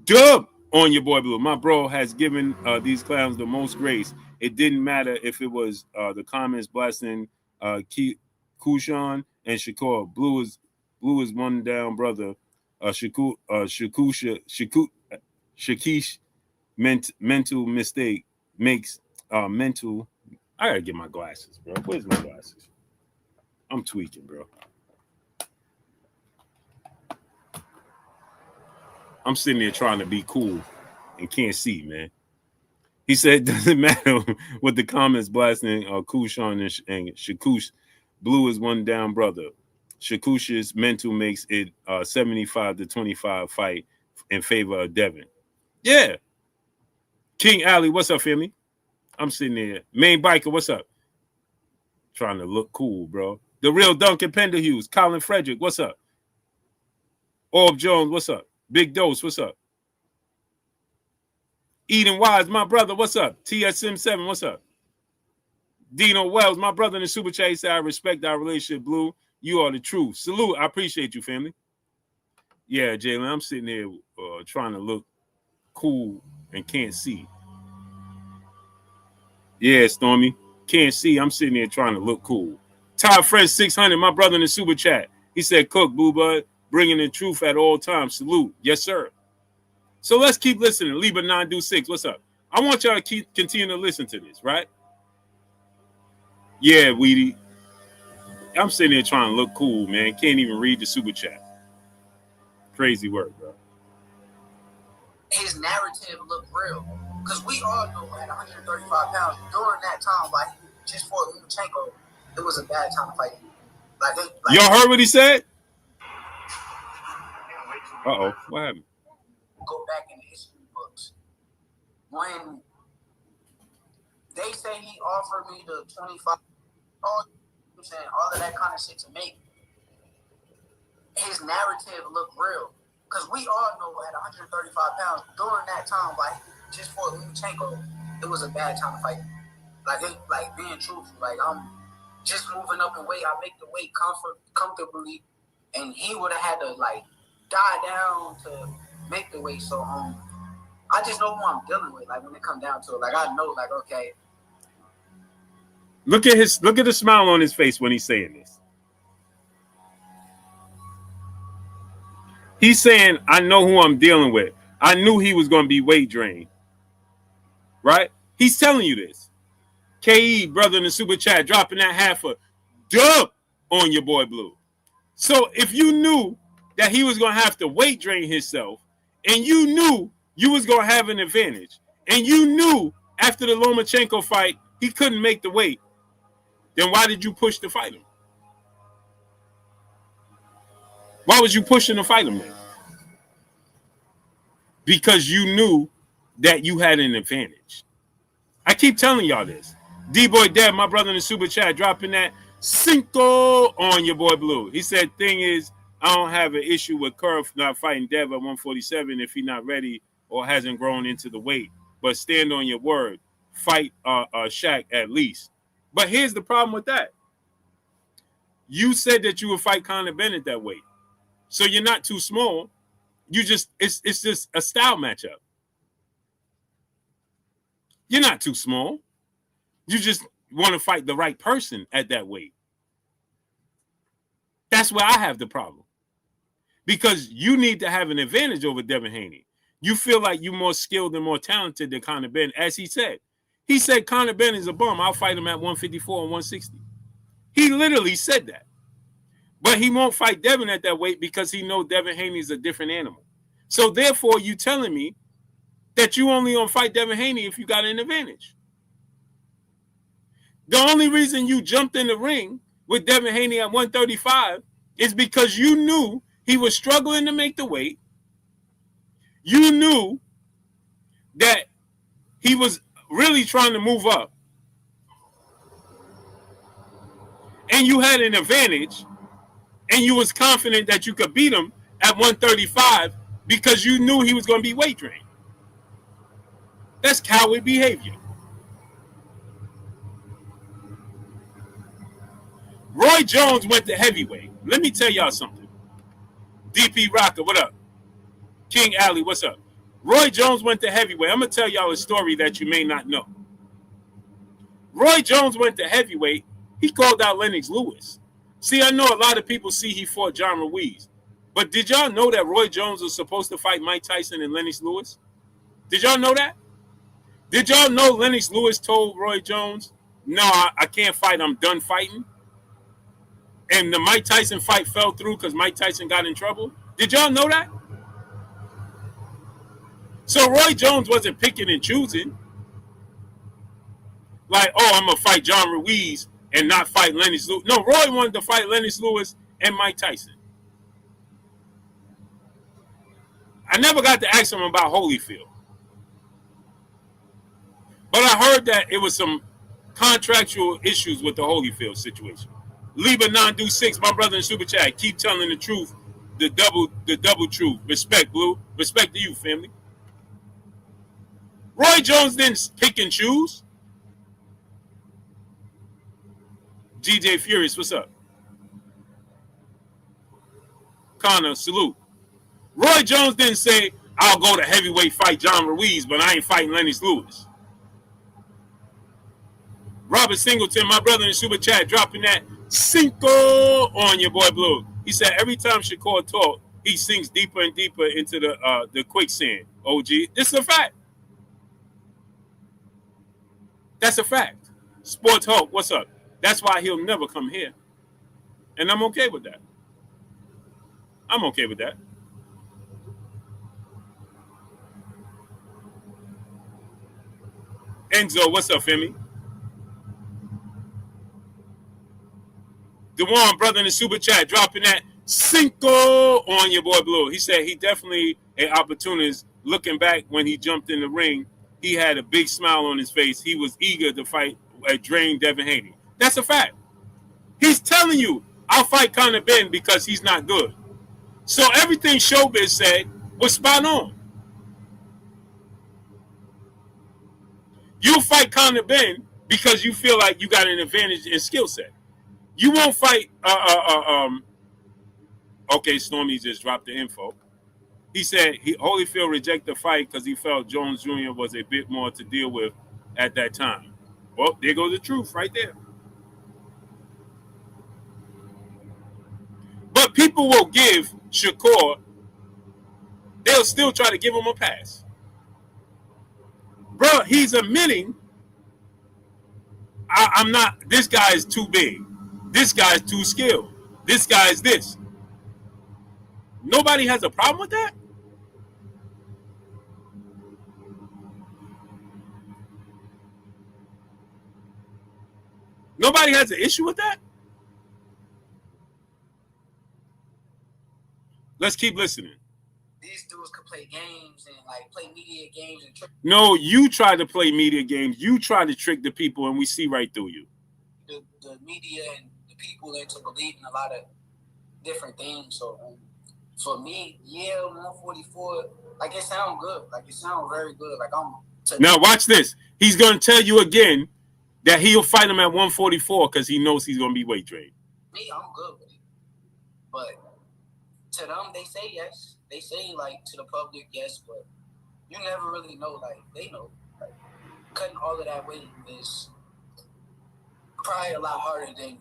dub on your boy Blue. My bro has given these clowns the most grace. It didn't matter if it was the comments blasting Keyshawn and Shakur. Blue is one down brother. Shakish mental mistake makes mental. I gotta get my glasses, bro. Where's my glasses? I'm tweaking, bro. I'm sitting there trying to be cool and can't see, man. He said it doesn't matter what the comments blasting Keyshawn and Shakush. Blue is one down brother. Shakush's mental makes it 75-25 fight in favor of Devin. Yeah. King Alley, what's up, family? I'm sitting there. Main Biker, what's up? Trying to look cool, bro. The real Duncan Penderhughes. Colin Frederick, what's up? Orb Jones, what's up? Big Dose, what's up? Eden Wise, my brother, what's up? TSM7, what's up? Dino Wells, my brother in the super chat, said, I respect our relationship, Blue. You are the truth. Salute. I appreciate you, family. Yeah, Jalen, I'm sitting here trying to look cool and can't see. Yeah, Stormy. Can't see. I'm sitting here trying to look cool. Todd Fred 600, my brother in the super chat. He said, Cook, Blue Bud, bringing the truth at all times. Salute. Yes, sir. So let's keep listening. Libra 926, what's up? I want y'all to continue to listen to this, right? Yeah, Weedy. I'm sitting here trying to look cool, man. Can't even read the super chat. Crazy work, bro. His narrative looked real. Because we all know at 135 pounds, during that time, like, just for Lomachenko, it was a bad time to fight him. Y'all heard what he said? Uh-oh. What happened? Go back in the history books. When they say he offered me the 25, and all of that kind of shit to make his narrative look real. Because we all know at 135 pounds, during that time, like, just for Lomachenko, it was a bad time to fight. Like being truthful, like, I'm just moving up in weight. I make the weight comfortably, and he would have had to, like, die down to make the weight. So, I just know who I'm dealing with, like, when it comes down to it. Like, I know, like, okay. Look at the smile on his face when he's saying this. He's saying, I know who I'm dealing with. I knew he was going to be weight drained. Right? He's telling you this. KE, brother in the super chat, dropping that half a dub on your boy Blue. So if you knew that he was going to have to weight drain himself, and you knew you was going to have an advantage, and you knew after the Lomachenko fight he couldn't make the weight, then why did you push to fight him? Why was you pushing to fight him then? Because you knew that you had an advantage. I keep telling y'all this. D-Boy Deb, my brother in the super chat, dropping that Cinco on your boy Blue. He said, thing is, I don't have an issue with Curve not fighting Dev at 147 if he's not ready or hasn't grown into the weight. But stand on your word. Fight Shaq at least. But here's the problem with that. You said that you would fight Conor Bennett that weight. So you're not too small. You just it's just a style matchup. You're not too small. You just want to fight the right person at that weight. That's where I have the problem. Because you need to have an advantage over Devin Haney. You feel like you're more skilled and more talented than Conor Bennett, as he said. He said Conor Bennett is a bum. I'll fight him at 154 and 160. He literally said that. But he won't fight Devin at that weight because he knows Devin Haney is a different animal. So therefore, you telling me that you only gonna fight Devin Haney if you got an advantage. The only reason you jumped in the ring with Devin Haney at 135 is because you knew he was struggling to make the weight. You knew that he was really trying to move up. And you had an advantage. And you was confident that you could beat him at 135 because you knew he was going to be weight drained. That's coward behavior. Roy Jones went to heavyweight. Let me tell y'all something. DP Rocker, what up? King Alley, what's up? Roy Jones went to heavyweight. I'm going to tell y'all a story that you may not know. Roy Jones went to heavyweight. He called out Lennox Lewis. See, I know a lot of people see he fought John Ruiz. But did y'all know that Roy Jones was supposed to fight Mike Tyson and Lennox Lewis? Did y'all know that? Did y'all know Lennox Lewis told Roy Jones, no, I can't fight. I'm done fighting. And the Mike Tyson fight fell through because Mike Tyson got in trouble? Did y'all know that? So Roy Jones wasn't picking and choosing. Like, oh, I'm going to fight John Ruiz and not fight Lennox Lewis. No, Roy wanted to fight Lennox Lewis and Mike Tyson. I never got to ask him about Holyfield. But I heard that it was some contractual issues with the Holyfield situation. Liba 926, my brother in Super Chat, keep telling the truth, the double truth. Respect, Blue. Respect to you, family. Roy Jones didn't pick and choose. GJ Furious, what's up? Connor, salute. Roy Jones didn't say, I'll go to heavyweight fight John Ruiz, but I ain't fighting Lennox Lewis. Robert Singleton, my brother in Super Chat, dropping that Cinco on your boy Blue. He said every time Shakur talk, he sinks deeper and deeper into the quicksand. OG, this is a fact. That's a fact. Sports Hope, what's up? That's why he'll never come here. And I'm okay with that. I'm okay with that. Enzo, what's up, Femi? DeJuan, brother in the Super Chat, dropping that Cinco on your boy Blue. He said he definitely an opportunist. Looking back when he jumped in the ring, he had a big smile on his face. He was eager to fight a drained Devin Haney. That's a fact. He's telling you, I'll fight Conor Ben because he's not good. So everything Showbiz said was spot on. You'll fight Conor Ben because you feel like you got an advantage in skill set. You won't fight. Okay, Stormy just dropped the info. He said Holyfield rejected the fight because he felt Jones Jr. was a bit more to deal with at that time. Well, there goes the truth right there. But people will give Shakur, they'll still try to give him a pass. Bro, he's admitting, I'm not, this guy is too big. This guy is too skilled. This guy is this. Nobody has a problem with that? Nobody has an issue with that? Let's keep listening. These dudes could play games and like play media games and trick. No, you try to play media games. You try to trick the people, and we see right through you. The media and the people into believing a lot of different things. So for me, yeah, 144, like it sounds good. Like it sounds very good. Like now watch this. He's gonna tell you again that he'll fight him at 144 because he knows he's gonna be weight trained. Me, I'm good with it. But to them, they say yes. They say like to the public yes, but you never really know. Like they know, like cutting all of that weight is probably a lot harder than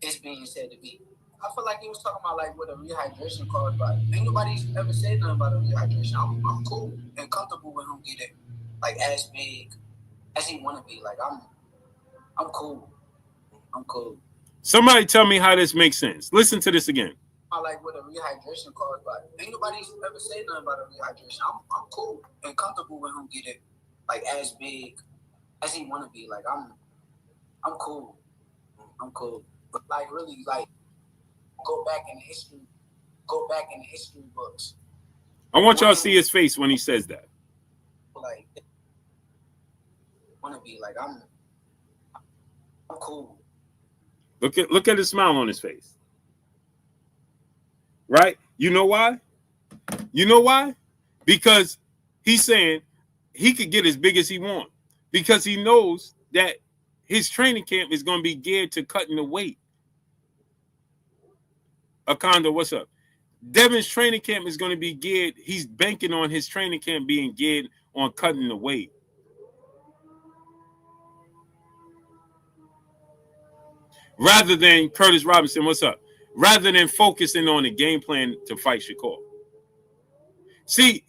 it's being said to be. I feel like he was talking about like what a rehydration card, but ain't nobody ever said nothing about a rehydration. I'm cool and comfortable with him getting like as big as he want to be. Like I'm cool. I'm cool. Somebody tell me how this makes sense. Listen to this again. I like with a rehydration card, but ain't nobody ever said nothing about a rehydration. I'm cool and comfortable with him getting like as big as he want to be. Like I'm cool. I'm cool. But like really like go back in the history books. I want y'all to see his face when he says that. Like want to be like I'm cool. Look at the smile on his face. Right? You know why? You know why? Because he's saying he could get as big as he wants. Because he knows that his training camp is going to be geared to cutting the weight. Akondo, what's up? Devin's training camp is going to be geared. He's banking on his training camp being geared on cutting the weight. Rather than Curtis Robinson, what's up? Rather than focusing on the game plan to fight Shakur. See,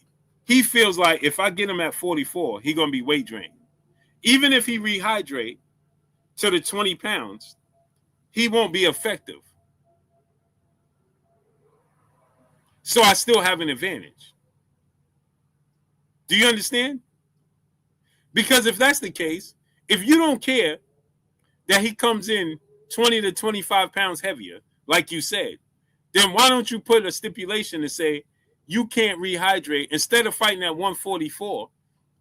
he feels like if I get him at 44, he's going to be weight drained. Even if he rehydrate to the 20 pounds, he won't be effective. So I still have an advantage. Do you understand? Because if that's the case, if you don't care that he comes in 20 to 25 pounds heavier, like you said, then why don't you put a stipulation to say you can't rehydrate? Instead of fighting at 144,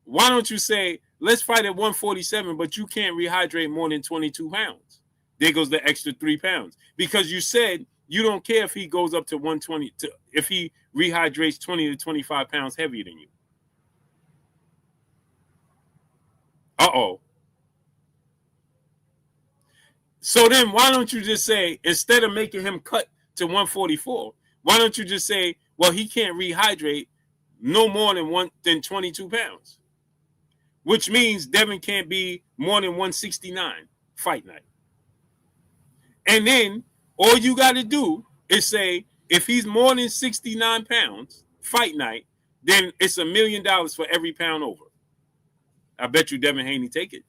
why don't you say, let's fight at 147, but you can't rehydrate more than 22 pounds? There goes the extra 3 pounds. Because you said you don't care if he goes up to 120, if he rehydrates 20 to 25 pounds heavier than you. Uh-oh. So then why don't you just say, instead of making him cut to 144, why don't you just say, well, he can't rehydrate no more than 22 pounds? Which means Devin can't be more than 169 fight night. And then all you got to do is say, if he's more than 69 pounds fight night, then it's $1 million for every pound over. I bet you Devin Haney take it.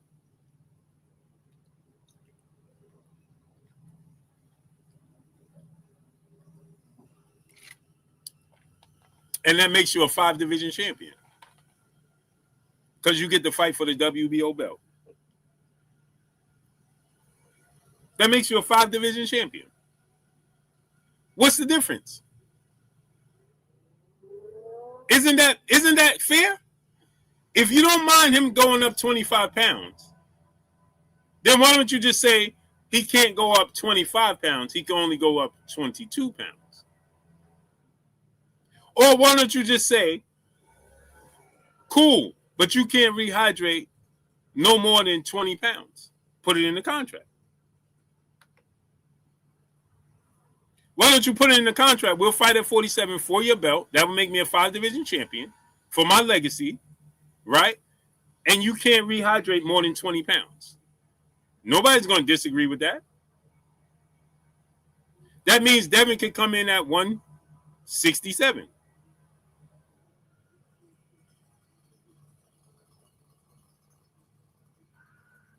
And that makes you a 5-division champion. Because you get to fight for the WBO belt. That makes you a 5-division champion. What's the difference? Isn't that fair? If you don't mind him going up 25 pounds, then why don't you just say, he can't go up 25 pounds. He can only go up 22 pounds. Or why don't you just say, cool, but you can't rehydrate no more than 20 pounds. Put it in the contract. Why don't you put it in the contract? We'll fight at 47 for your belt. That would make me a 5-division champion for my legacy, right? And you can't rehydrate more than 20 pounds. Nobody's going to disagree with that. That means Devin could come in at 167.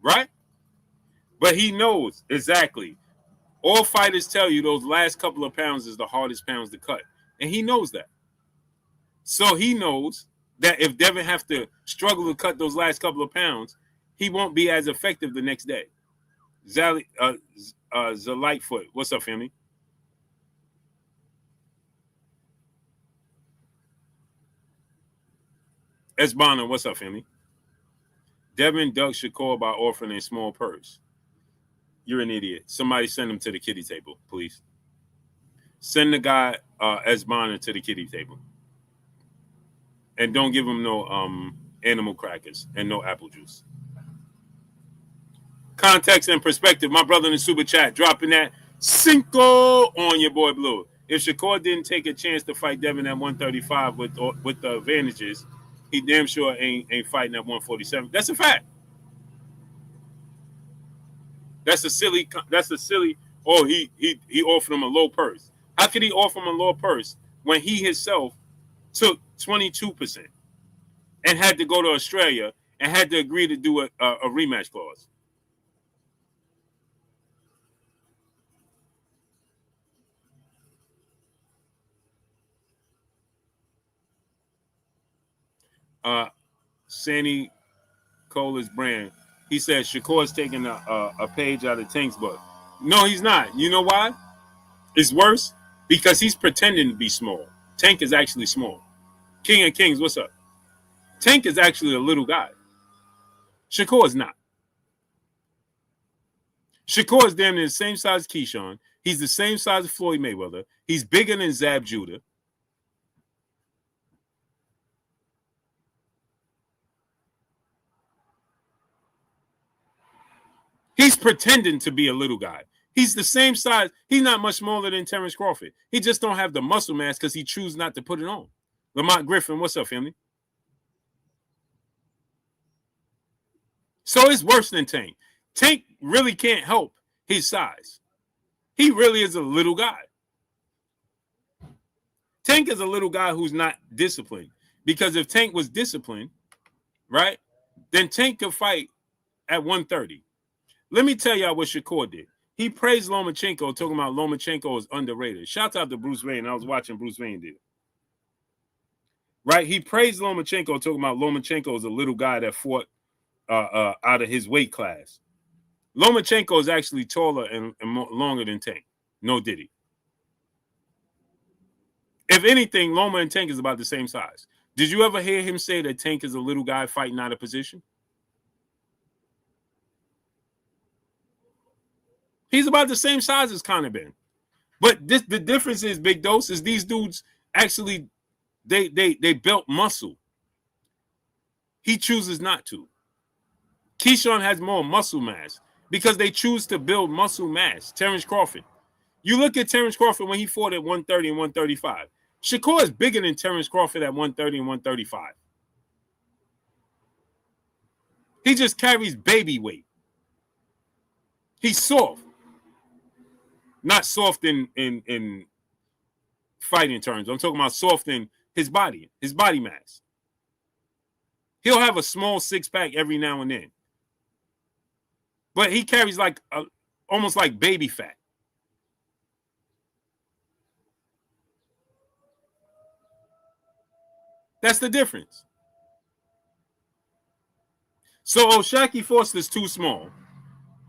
Right? But he knows exactly. All fighters tell you those last couple of pounds is the hardest pounds to cut. And he knows that. So he knows that if Devin have to struggle to cut those last couple of pounds, he won't be as effective the next day. Lightfoot, what's up, family? Esbana, what's up, family? Devin dug Shakur by offering a small purse. You're an idiot. Somebody send him to the kiddie table, please. Send the guy Esbana to the kiddie table. And don't give him no animal crackers and no apple juice. Context and perspective. My brother in the super chat dropping that cinco on your boy Blue. If Shakur didn't take a chance to fight Devin at 135 with the advantages, he damn sure ain't fighting at 147. That's a fact. That's a silly. Oh, he offered him a low purse. How could he offer him a low purse when he himself took 22% and had to go to Australia and had to agree to do a rematch clause? Sandy Cola's brand. He says Shakur's taking a page out of Tank's book. No, he's not. You know why? It's worse because he's pretending to be small. Tank is actually small. King of Kings, what's up? Tank is actually a little guy. Shakur is not. Shakur is damn near the same size as Keyshawn. He's the same size as Floyd Mayweather. He's bigger than Zab Judah. He's pretending to be a little guy. He's the same size. He's not much smaller than Terrence Crawford. He just don't have the muscle mass because he chooses not to put it on. Lamont Griffin, what's up, family? So it's worse than Tank. Tank really can't help his size. He really is a little guy. Tank is a little guy who's not disciplined. Because if Tank was disciplined, right, then Tank could fight at 130. Let me tell y'all what Shakur did. He praised Lomachenko, talking about Lomachenko is underrated. Shout out to Bruce Wayne. I was watching Bruce Wayne do it. Right? He praised Lomachenko, talking about Lomachenko is a little guy that fought out of his weight class. Lomachenko is actually taller and longer than Tank. No diddy. If anything, Loma and Tank is about the same size. Did you ever hear him say that Tank is a little guy fighting out of position? He's about the same size as Conor Ben. But the difference is, Big Dose, is these dudes actually, they built muscle. He chooses not to. Keyshawn has more muscle mass because they choose to build muscle mass. Terrence Crawford. You look at Terrence Crawford when he fought at 130 and 135. Shakur is bigger than Terrence Crawford at 130 and 135. He just carries baby weight. He's soft. Not soft in fighting terms. I'm talking about soft in his body mass. He'll have a small six-pack every now and then. But he carries like almost like baby fat. That's the difference. So O'Shaquie Foster's too small.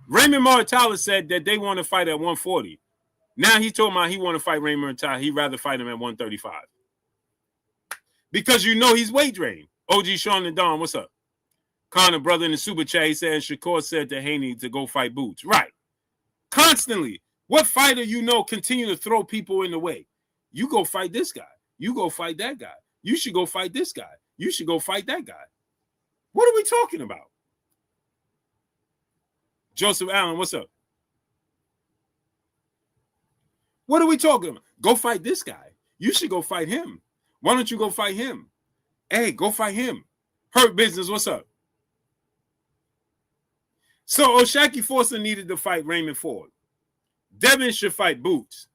Raymond Martella said that they want to fight at 140. Now he told me he want to fight Raymond Martella. He'd rather fight him at 135. Because you know he's weight drained. OG Sean and Don, what's up? Connor, brother in the super chat, he said Shakur said to Haney to go fight Boots. Right. Constantly. What fighter you know continue to throw people in the way? You go fight this guy. You go fight that guy. You should go fight this guy. You should go fight that guy. What are we talking about? Joseph Allen, what's up? What are we talking about? Go fight this guy. You should go fight him. Why don't you go fight him? Hey, go fight him. Hurt Business, what's up? So O'Shaquie Forster needed to fight Raymond Ford. Devin should fight Boots.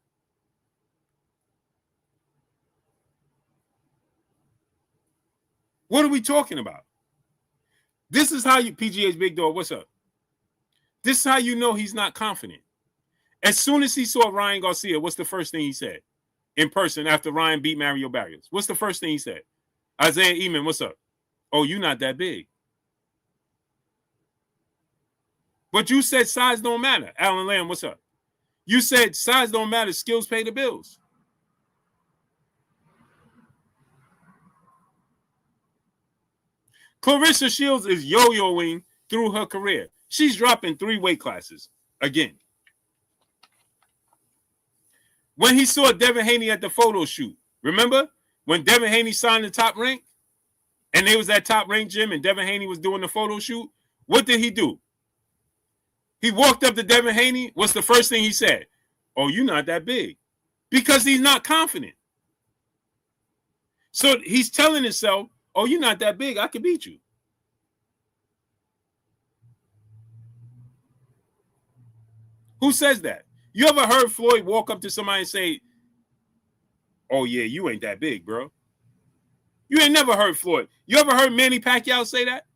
What are we talking about? This is how you, PGA's Big Dog, what's up? This is how you know he's not confident. As soon as he saw Ryan Garcia, what's the first thing he said? In person after Ryan beat Mario Barrios. What's the first thing he said? Isaiah Eman, what's up? Oh, you're not that big. But you said size don't matter. Alan Lamb, what's up? You said size don't matter, skills pay the bills. Clarissa Shields is yo-yoing through her career. She's dropping 3 weight classes again. When he saw Devin Haney at the photo shoot, remember when Devin Haney signed the Top Rank and they was at Top Rank gym and Devin Haney was doing the photo shoot? What did he do? He walked up to Devin Haney. What's the first thing he said? Oh, you're not that big. Because he's not confident. So he's telling himself, oh, you're not that big. I can beat you. Who says that? You ever heard Floyd walk up to somebody and say, oh, yeah, you ain't that big, bro? You ain't never heard Floyd. You ever heard Manny Pacquiao say that?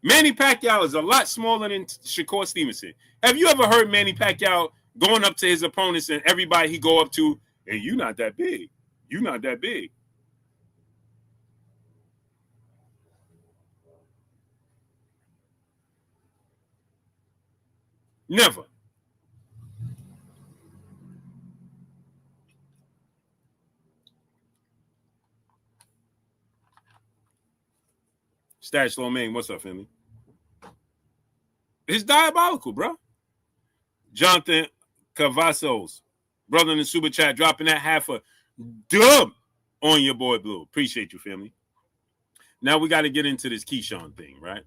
Manny Pacquiao is a lot smaller than Shakur Stevenson. Have you ever heard Manny Pacquiao going up to his opponents and everybody he go up to, hey, you not that big. You not that big. Never. Stash Lomain, what's up, family? It's diabolical, bro. Jonathan Cavazos, brother in the super chat, dropping that half a dub on your boy Blue. Appreciate you, family. Now we got to get into this Keyshawn thing, right?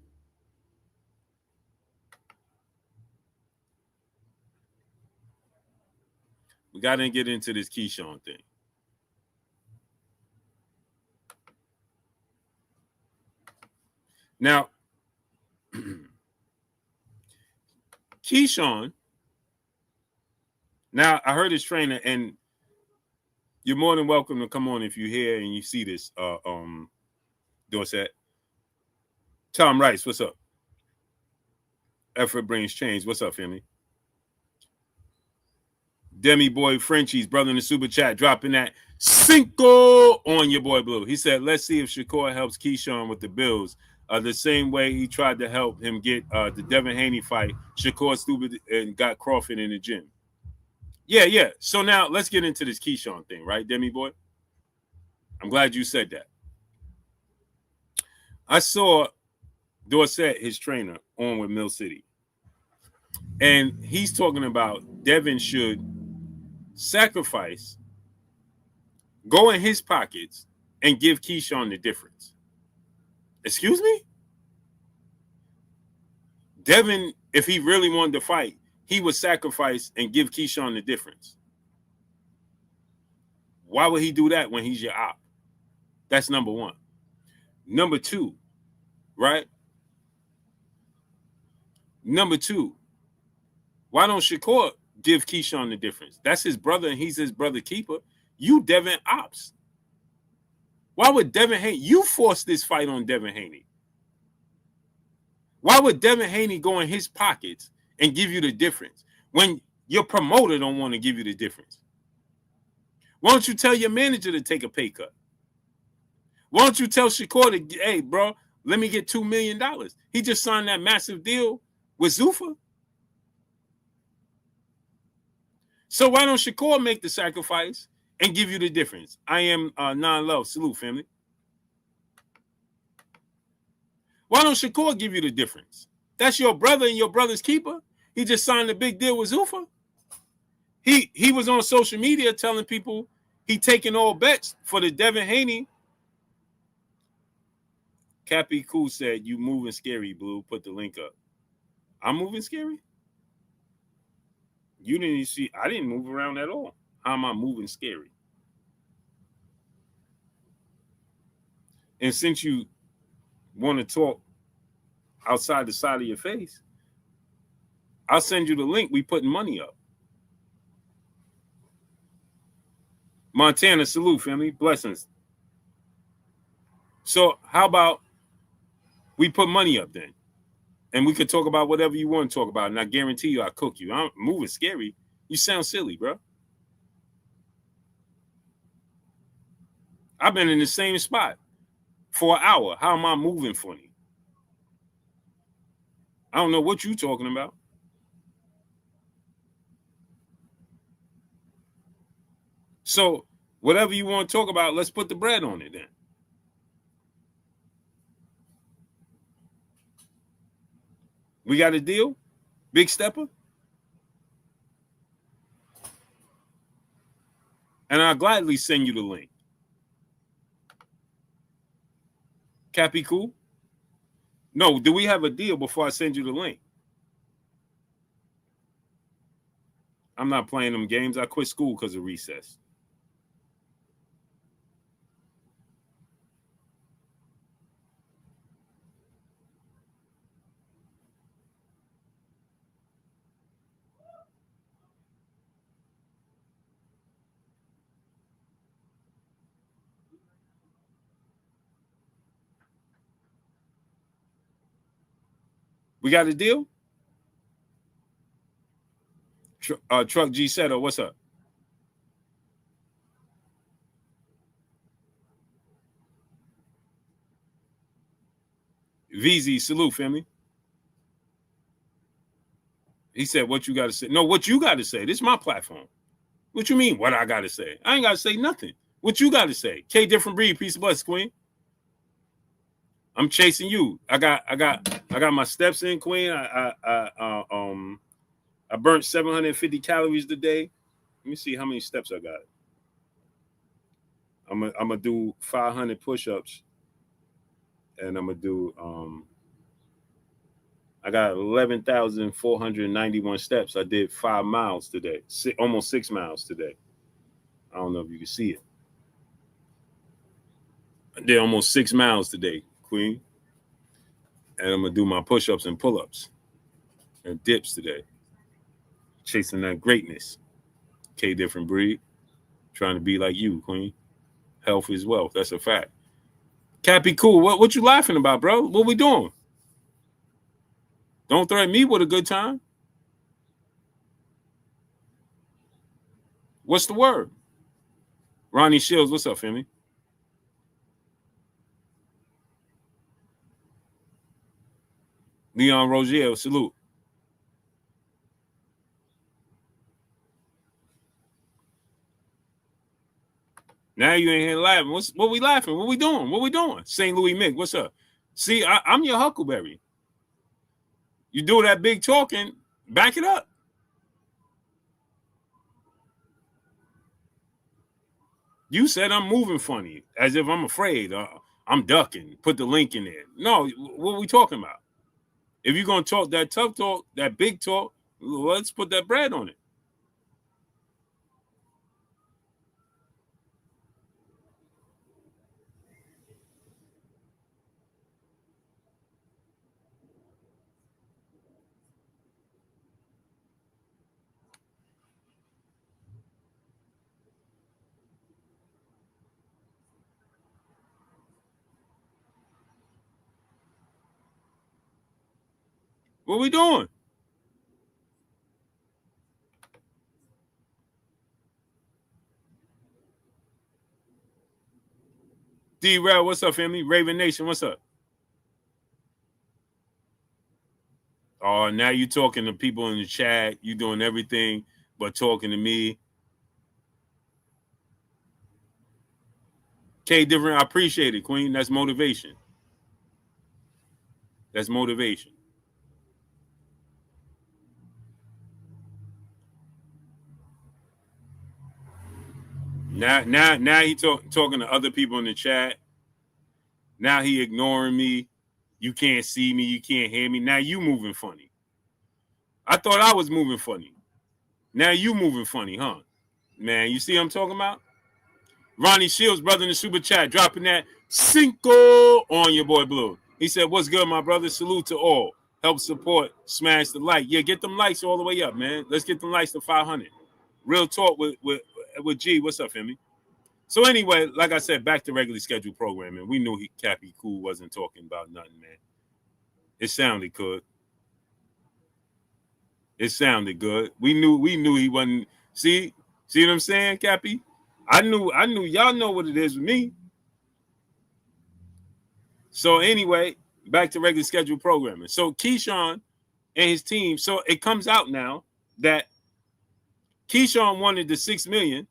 We got to get into this Keyshawn thing. Now, Keyshawn, now I heard his trainer, and you're more than welcome to come on if you're here and you see this, Dorset. Tom Rice, what's up? Effort brings change. What's up, family? Demi Boy Frenchie's brother in the super chat dropping that cinco on your boy Blue. He said, let's see if Shakur helps Keyshawn with the bills. The same way he tried to help him get the Devin Haney fight. Shakur stupid and got Crawford in the gym. Yeah. So now let's get into this Keyshawn thing, right, Demi Boy? I'm glad you said that. I saw Dorset, his trainer, on with Mill City. And he's talking about Devin should sacrifice, go in his pockets, and give Keyshawn the difference. Excuse me? Devin, if he really wanted to fight, he would sacrifice and give Keyshawn the difference. Why would he do that when he's your op? That's number one. Number two, right? Number two, why don't Shakur give Keyshawn the difference? That's his brother, and he's his brother keeper. You Devin ops. Why would Devin Haney? You force this fight on Devin Haney. Why would Devin Haney go in his pockets and give you the difference when your promoter don't want to give you the difference? Why don't you tell your manager to take a pay cut? Why don't you tell Shakur to, hey, bro, let me get $2 million. He just signed that massive deal with Zuffa. So why don't Shakur make the sacrifice and give you the difference? I am non-love. Salute, family. Why don't Shakur give you the difference? That's your brother and your brother's keeper. He just signed a big deal with Zuffa. He was on social media telling people he taking all bets for the Devin Haney. Cappy Cool said, "You moving scary, Blue. Put the link up." I'm moving scary? You didn't see, I didn't move around at all. How am I moving scary? And since you want to talk outside the side of your face, I'll send you the link. We putting money up. Montana, salute, family. Blessings. So how about we put money up then? And we could talk about whatever you want to talk about. And I guarantee you I'll cook you. I'm moving scary. You sound silly, bro. I've been in the same spot for an hour. How am I moving funny? I don't know what you're talking about. So whatever you want to talk about, let's put the bread on it then. We got a deal? Big stepper? And I'll gladly send you the link. Cappy cool? No, do we have a deal before I send you the link? I'm not playing them games. I quit school because of recess. We got a deal? Truck G Seto, what's up? VZ, salute, family. He said, what you got to say? No, what you got to say. This is my platform. What you mean, what I got to say? I ain't got to say nothing. What you got to say? K different breed, peace of bless, Queen. I'm chasing you. I got my steps in, Queen. I burnt 750 calories today. Let me see how many steps I got. I'm gonna do 500 push-ups, and I'm gonna do I got 11,491 steps. I did 5 miles today, almost 6 miles today. I don't know if you can see it. I did almost 6 miles today, Queen. And I'm gonna do my push-ups and pull-ups and dips today. Chasing that greatness. K different breed. Trying to be like you, Queen. Health is wealth. That's a fact. Cappy cool. What you laughing about, bro? What we doing? Don't threaten me with a good time. What's the word? Ronnie Shields, what's up, family? Leon Rogier, salute. Now you ain't here laughing. What we laughing? What we doing? What we doing? St. Louis Mick, what's up? See, I'm your Huckleberry. You do that big talking, back it up. You said I'm moving funny, as if I'm afraid. I'm ducking. Put the link in there. No, what are we talking about? If you're going to talk that tough talk, that big talk, let's put that bread on it. What we doing? D-Rail, what's up, family? Raven Nation, what's up? Oh, now you talking to people in the chat. You doing everything but talking to me. K different, I appreciate it, Queen. That's motivation. That's motivation. Now he talking to other people in the chat. Now he ignoring me. You can't see me. You can't hear me. Now you moving funny. I thought I was moving funny. Now you moving funny, huh? Man, you see what I'm talking about? Ronnie Shields, brother in the super chat, dropping that Cinco on your boy Blue. He said, what's good, my brother? Salute to all. Help support, smash the like. Yeah, get them likes all the way up, man. Let's get them likes to 500. Real talk with G. What's up, Femi? So anyway, like I said, back to regularly scheduled programming. We knew Cappy Cool wasn't talking about nothing, man. It sounded good. It sounded good. We knew he wasn't. See what I'm saying, Cappy? I knew y'all know what it is with me. So anyway, back to regular scheduled programming. So Keyshawn and his team. So it comes out now that Keyshawn wanted the $6 million.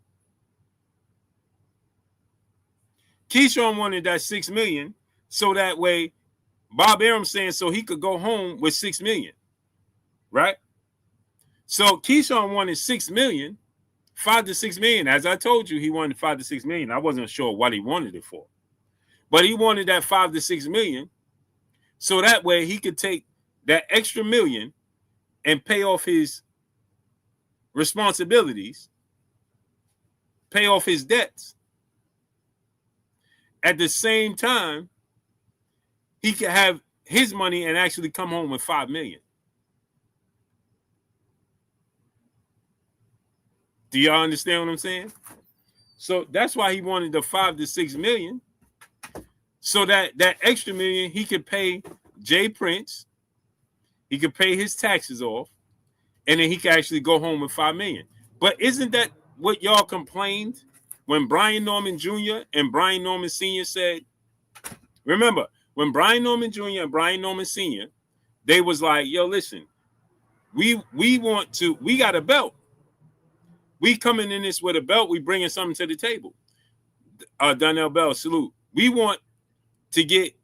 Keyshawn wanted that $6 million, so that way, Bob Arum saying so he could go home with $6 million, right? So Keyshawn wanted $6 million, $5 to $6 million. As I told you, he wanted $5 to $6 million. I wasn't sure what he wanted it for, but he wanted that $5 to $6 million, so that way he could take that extra million and pay off his responsibilities, pay off his debts. At the same time, he could have his money and actually come home with $5 million. Do y'all understand what I'm saying? So that's why he wanted the $5 to $6 million, so that extra million he could pay Jay Prince, he could pay his taxes off, and then he could actually go home with $5 million. But isn't that what y'all complained when Brian Norman Jr. and Brian Norman Sr. said? Remember, when Brian Norman Jr. and Brian Norman Sr., they was like, yo, listen, we got a belt. We coming in this with a belt. We bringing something to the table. Donnell Bell, salute. We want to get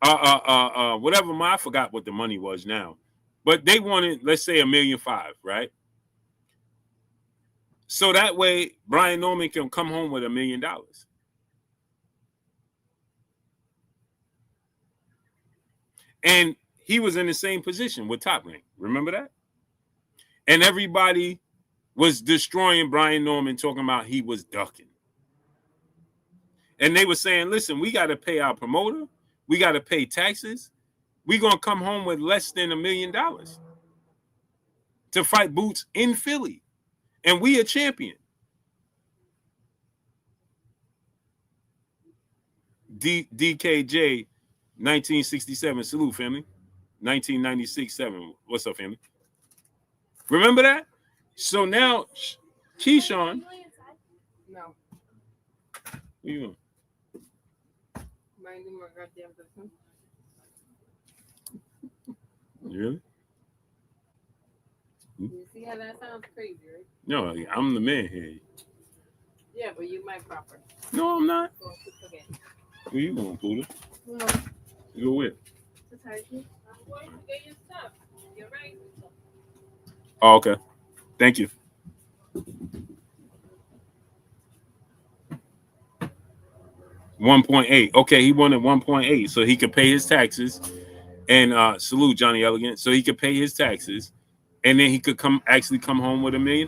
whatever I forgot what the money was now, but they wanted, let's say, $1.5 million, right? So that way Brian Norman can come home with $1 million. And he was in the same position with Top Rank. Remember that? And everybody was destroying Brian Norman, talking about he was ducking. And they were saying, listen, we got to pay our promoter. We got to pay taxes. We're going to come home with less than $1 million to fight Boots in Philly. And we a champion. DKJ 1967. Salute, family. 1996-7. What's up, family? Remember that? So now, Keyshawn. No. What you doing? Minding my goddamn business. Really? You see how that sounds crazy, right? No, I'm the man here. Yeah, but you might proper. No, I'm not. Go to forget. Where you going, Poodle? No. You go where? To Turkey. I'm going to get your stuff. You're right. Oh, okay. Thank you. $1.8. Okay, he wanted 1.8 so he could pay his taxes. And salute Johnny Elegant. So he could pay his taxes, and then he could come home with $1 million.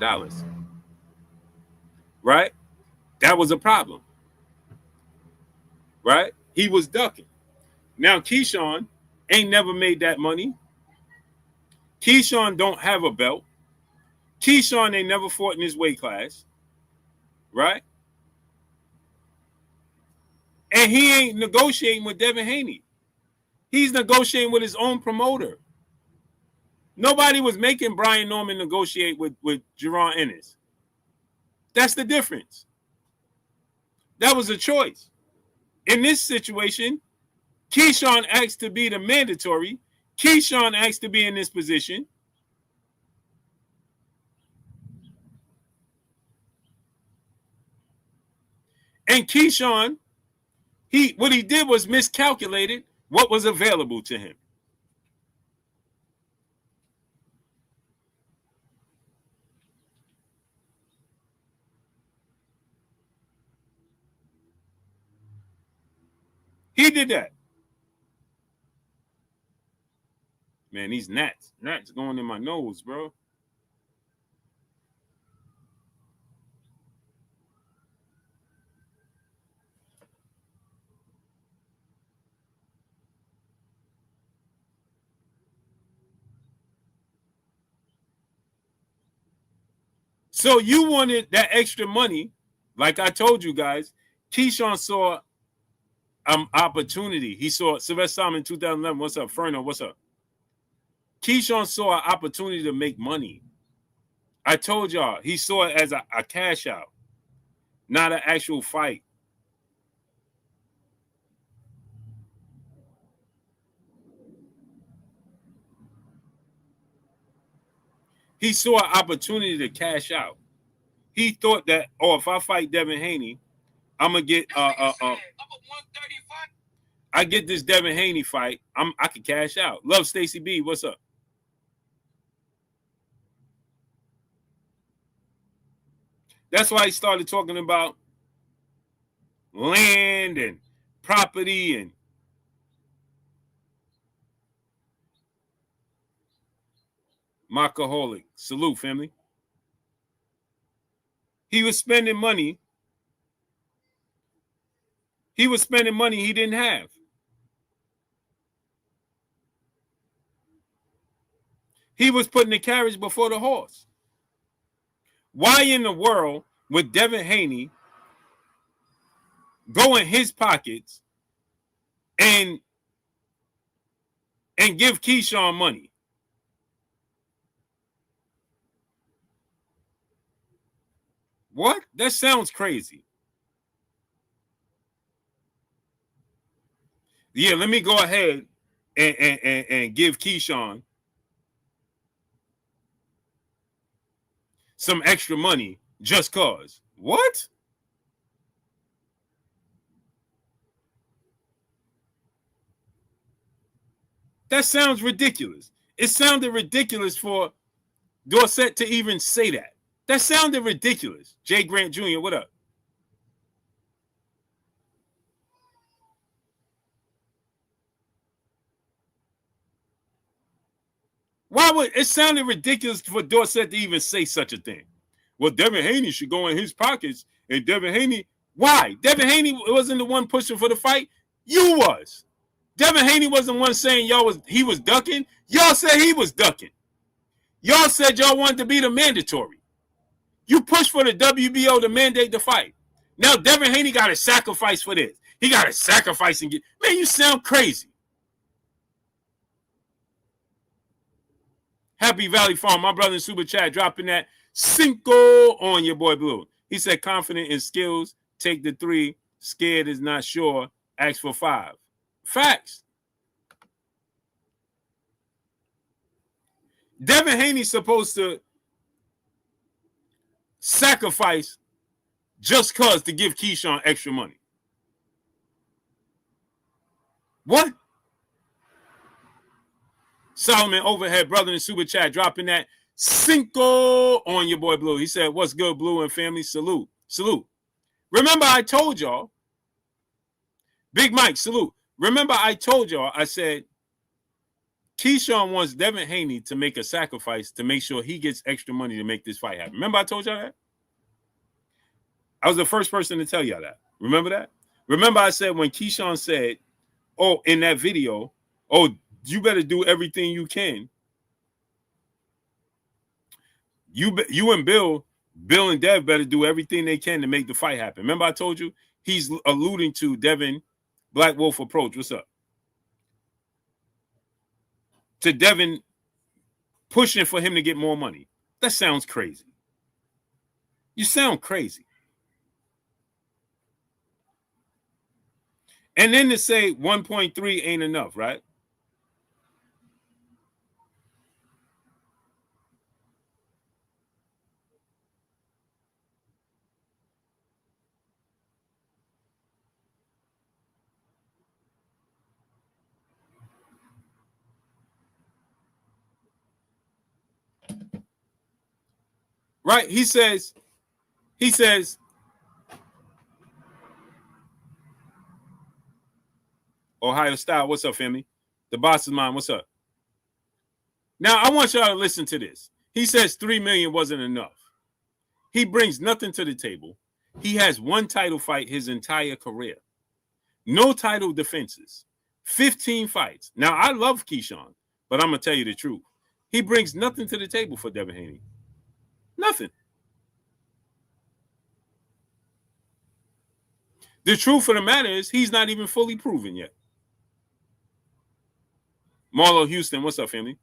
Right? That was a problem. Right? He was ducking. Now Keyshawn ain't never made that money. Keyshawn don't have a belt. Keyshawn ain't never fought in his weight class. Right? And he ain't negotiating with Devin Haney. He's negotiating with his own promoter. Nobody was making Brian Norman negotiate with Jerron Ennis. That's the difference. That was a choice. In this situation, Keyshawn asked to be the mandatory. Keyshawn asked to be in this position. And Keyshawn, what he did was miscalculated what was available to him. He did that. Man, these gnats going in my nose, bro. So you wanted that extra money, like I told you guys. Keyshawn saw opportunity. He saw Sylvester Simon in 2011. What's up, Ferno? What's up? Keyshawn saw an opportunity to make money. I told y'all he saw it as a cash out, not an actual fight. He saw an opportunity to cash out. He thought that, oh, if I fight Devin Haney, I'm gonna get I get this Devin Haney fight. I can cash out. Love Stacy B. What's up? That's why he started talking about land and property and Macaholic. Salute, family. He was spending money. He was spending money he didn't have. He was putting the carriage before the horse. Why in the world would Devin Haney go in his pockets and give Keyshawn money? What? That sounds crazy. Yeah, let me go ahead and give Keyshawn some extra money just cause. What? That sounds ridiculous. It sounded ridiculous for Dorsett to even say that. That sounded ridiculous. Jay Grant Jr., what up? Why would it sounded ridiculous for Dorsett to even say such a thing? Well, Devin Haney should go in his pockets, and Devin Haney, why? Devin Haney wasn't the one pushing for the fight. You was. Devin Haney wasn't the one saying he was ducking. Y'all said he was ducking. Y'all said y'all wanted to be the mandatory. You pushed for the WBO to mandate the fight. Now Devin Haney got to sacrifice for this. He got to sacrifice and get. Man, you sound crazy. Happy Valley Farm, my brother in Super Chat, dropping that Cinco on your boy Blue. He said, confident in skills, take the 3. Scared is not sure, ask for 5. Facts. Devin Haney's supposed to sacrifice just cause to give Keyshawn extra money. What? Solomon Overhead, brother in Super Chat, dropping that Cinco on your boy Blue. He said, what's good, Blue and family? Salute. Salute. Remember, I told y'all, Big Mike, salute. Remember, I told y'all, I said, Keyshawn wants Devin Haney to make a sacrifice to make sure he gets extra money to make this fight happen. Remember, I told y'all that? I was the first person to tell y'all that. Remember that? Remember, I said when Keyshawn said, oh, in that video, oh, you better do everything you can. You and Bill and Dev better do everything they can to make the fight happen. Remember I told you? He's alluding to Devin Black Wolf approach. What's up? To Devin pushing for him to get more money. That sounds crazy. You sound crazy. And then to say 1.3 ain't enough, right? Right? He says, Ohio Style, what's up, family? The boss is mine, what's up? Now, I want y'all to listen to this. He says $3 million wasn't enough. He brings nothing to the table. He has one title fight his entire career. No title defenses. 15 fights. Now, I love Keyshawn, but I'm going to tell you the truth. He brings nothing to the table for Devin Haney. Nothing. The truth of the matter is he's not even fully proven yet. Marlo Houston, what's up, family?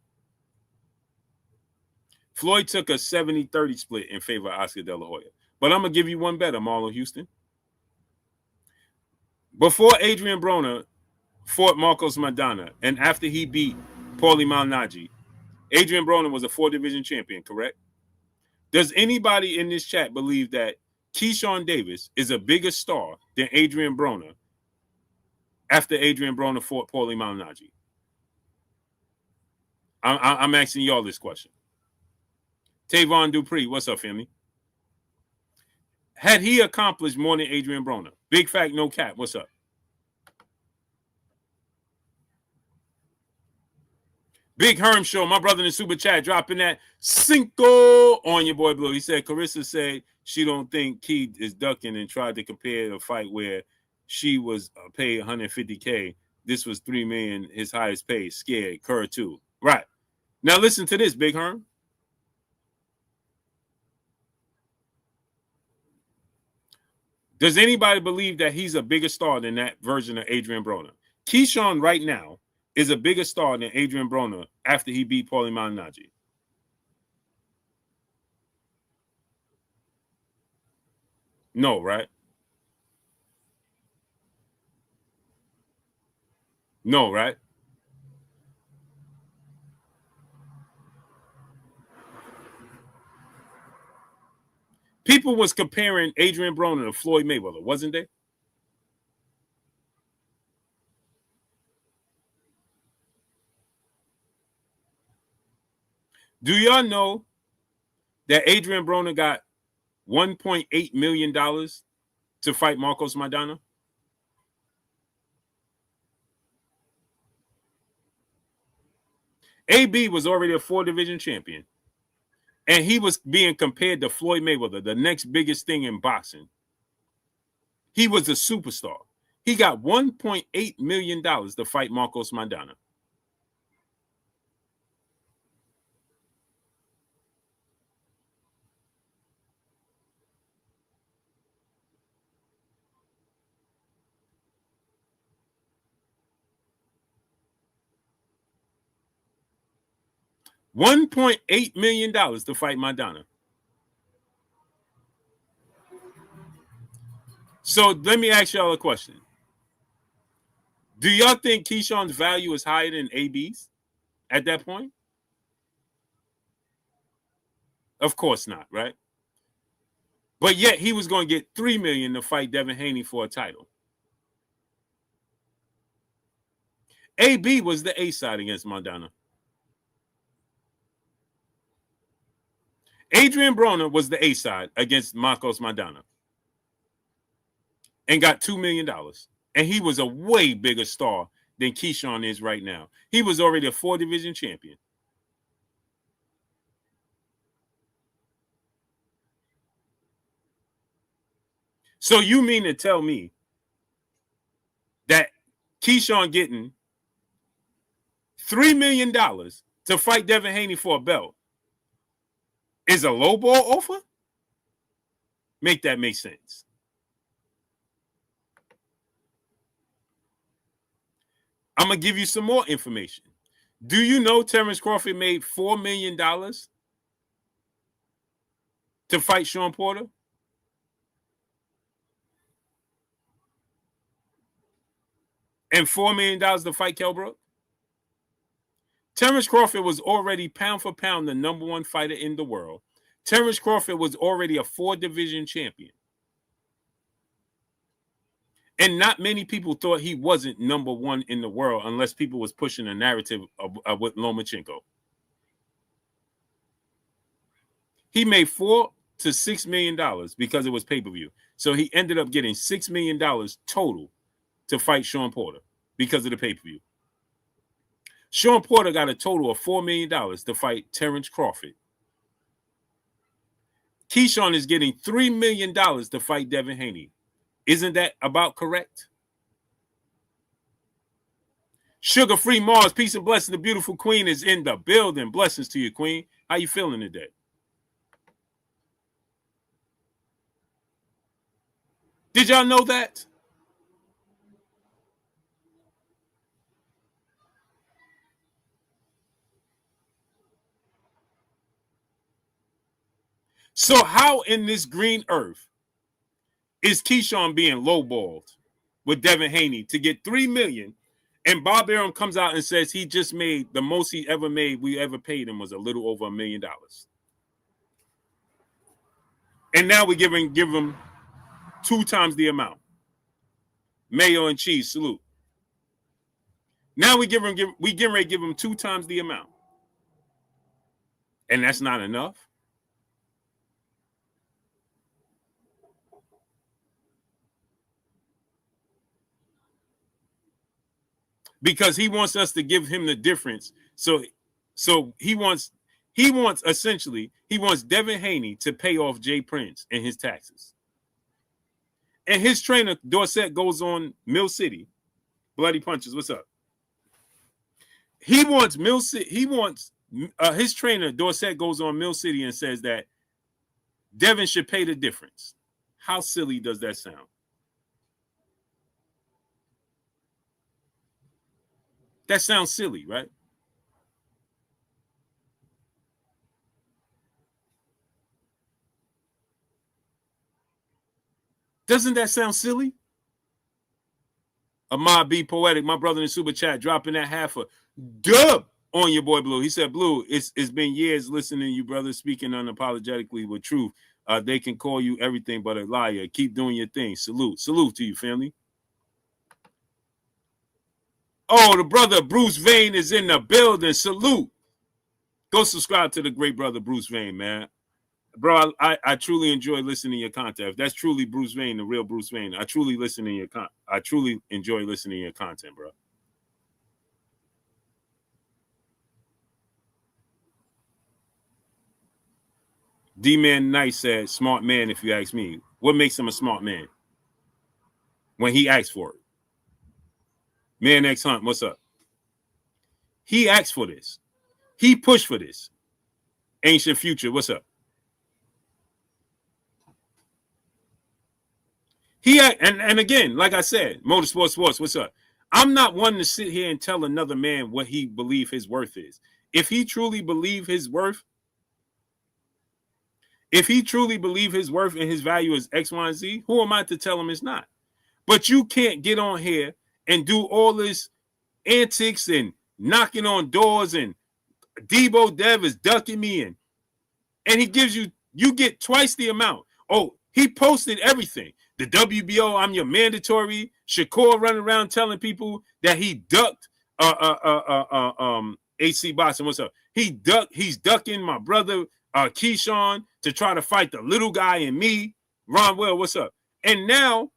Floyd took a 70-30 split in favor of Oscar De La Hoya. But I'm going to give you one better, Marlo Houston. Before Adrian Broner fought Marcos Maidana and after he beat Paulie Malignaggi, Adrian Broner was a 4-division champion, correct? Does anybody in this chat believe that Keyshawn Davis is a bigger star than Adrian Broner after Adrian Broner fought Paulie Malignaggi? I'm asking y'all this question. Tavon Dupree, what's up, family? Had he accomplished more than Adrian Broner? Big fact, no cap, what's up? Big Herm Show, my brother in the super chat, dropping that cinco on your boy Blue. He said, Carissa said she don't think Key is ducking and tried to compare the fight where she was paid $150K. This was $3 million, his highest pay. Scared, Kerr too. Right. Now listen to this, Big Herm. Does anybody believe that he's a bigger star than that version of Adrian Broner? Keyshawn right now is a bigger star than Adrian Broner after he beat Paulie Malignaggi. No, right? No, right? People was comparing Adrian Broner to Floyd Mayweather, wasn't they? Do y'all know that Adrian Broner got $1.8 million to fight Marcos Maidana? AB was already a 4-division champion. And he was being compared to Floyd Mayweather, the next biggest thing in boxing. He was a superstar. He got $1.8 million to fight Marcos Maidana. $1.8 million to fight Maidana. So let me ask y'all a question. Do y'all think Keyshawn's value is higher than AB's at that point? Of course not, right? But yet he was going to get $3 million to fight Devin Haney for a title. AB was the A side against Maidana. Adrian Broner was the A side against Marcos Maidana and got $2 million. And he was a way bigger star than Keyshawn is right now. He was already a 4-division champion. So you mean to tell me that Keyshawn getting $3 million to fight Devin Haney for a belt is a lowball offer? Make that make sense. I'm going to give you some more information. Do you know Terrence Crawford made $4 million to fight Sean Porter? And $4 million to fight Kell Brook? Terrence Crawford was already pound for pound the number 1 fighter in the world. Terrence Crawford was already a 4-division champion. And not many people thought he wasn't number 1 in the world unless people was pushing a narrative with Lomachenko. He made $4 to $6 million because it was pay-per-view. So he ended up getting $6 million total to fight Sean Porter because of the pay-per-view. Sean Porter got a total of $4 million to fight Terrence Crawford. Keyshawn is getting $3 million to fight Devin Haney. Isn't that about correct? Sugar Free Mars, peace and blessing. The beautiful queen is in the building. Blessings to you, queen. How you feeling today? Did y'all know that? So how in this green earth is Keyshawn being lowballed with Devin Haney to get $3 million, and Bob Arum comes out and says he just made the most he ever made, we ever paid him was a little over $1 million. And now we give him 2 times the amount. Mayo and cheese, salute. Now we getting ready to give him 2 times the amount. And that's not enough. Because he wants us to give him the difference. So he wants Devin Haney to pay off Jay Prince and his taxes. And his trainer, Dorsett, goes on Mill City. Bloody Punches, what's up? He wants Mill City. He wants his trainer, Dorsett, goes on Mill City and says that Devin should pay the difference. How silly does that sound? That sounds silly, right? Doesn't that sound silly? Ahmad B. Poetic, my brother in Super Chat, dropping that half a dub on your boy Blue. He said, Blue, it's been years listening to you, brother, speaking unapologetically with truth. They can call you everything but a liar. Keep doing your thing. Salute. Salute to you, family. Oh, the brother Bruce Vane is in the building. Salute. Go subscribe to the great brother Bruce Vane, man. Bro, I truly enjoy listening to your content. If that's truly Bruce Vane, the real Bruce Vane, I truly enjoy listening to your content, bro. D-Man Nice said, smart man, if you ask me. What makes him a smart man? When he asks for it. Man X Hunt, what's up? He asked for this. He pushed for this. Ancient Future, what's up? And again, like I said, Motorsport Sports, what's up? I'm not one to sit here and tell another man what he believe his worth is. If he truly believe his worth and his value is X, Y, and Z, who am I to tell him it's not? But you can't get on here and do all this antics and knocking on doors and Debo Dev is ducking me and he gives you get twice the amount. Oh, he posted everything. The WBO, I'm your mandatory. Shakur running around telling people that he ducked AC Boston. What's up? He's ducking my brother Keyshawn to try to fight the little guy and me. Ron Well, what's up? And now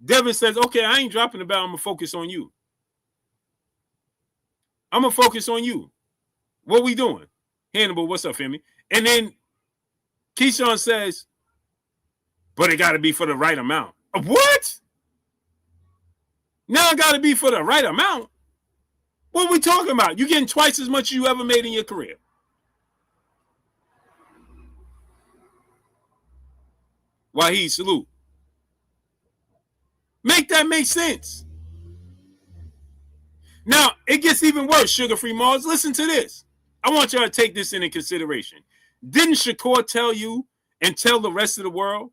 Devin says, okay, I ain't dropping the ball. I'm going to focus on you. I'm going to focus on you. What we doing? Hannibal, what's up, family? And then Keyshawn says, but it got to be for the right amount. What? Now it got to be for the right amount? What are we talking about? You getting twice as much as you ever made in your career. Waheed, salute. Make that make sense. Now, it gets even worse, Sugar Free Mars. Listen to this. I want y'all to take this into consideration. Didn't Shakur tell you and tell the rest of the world,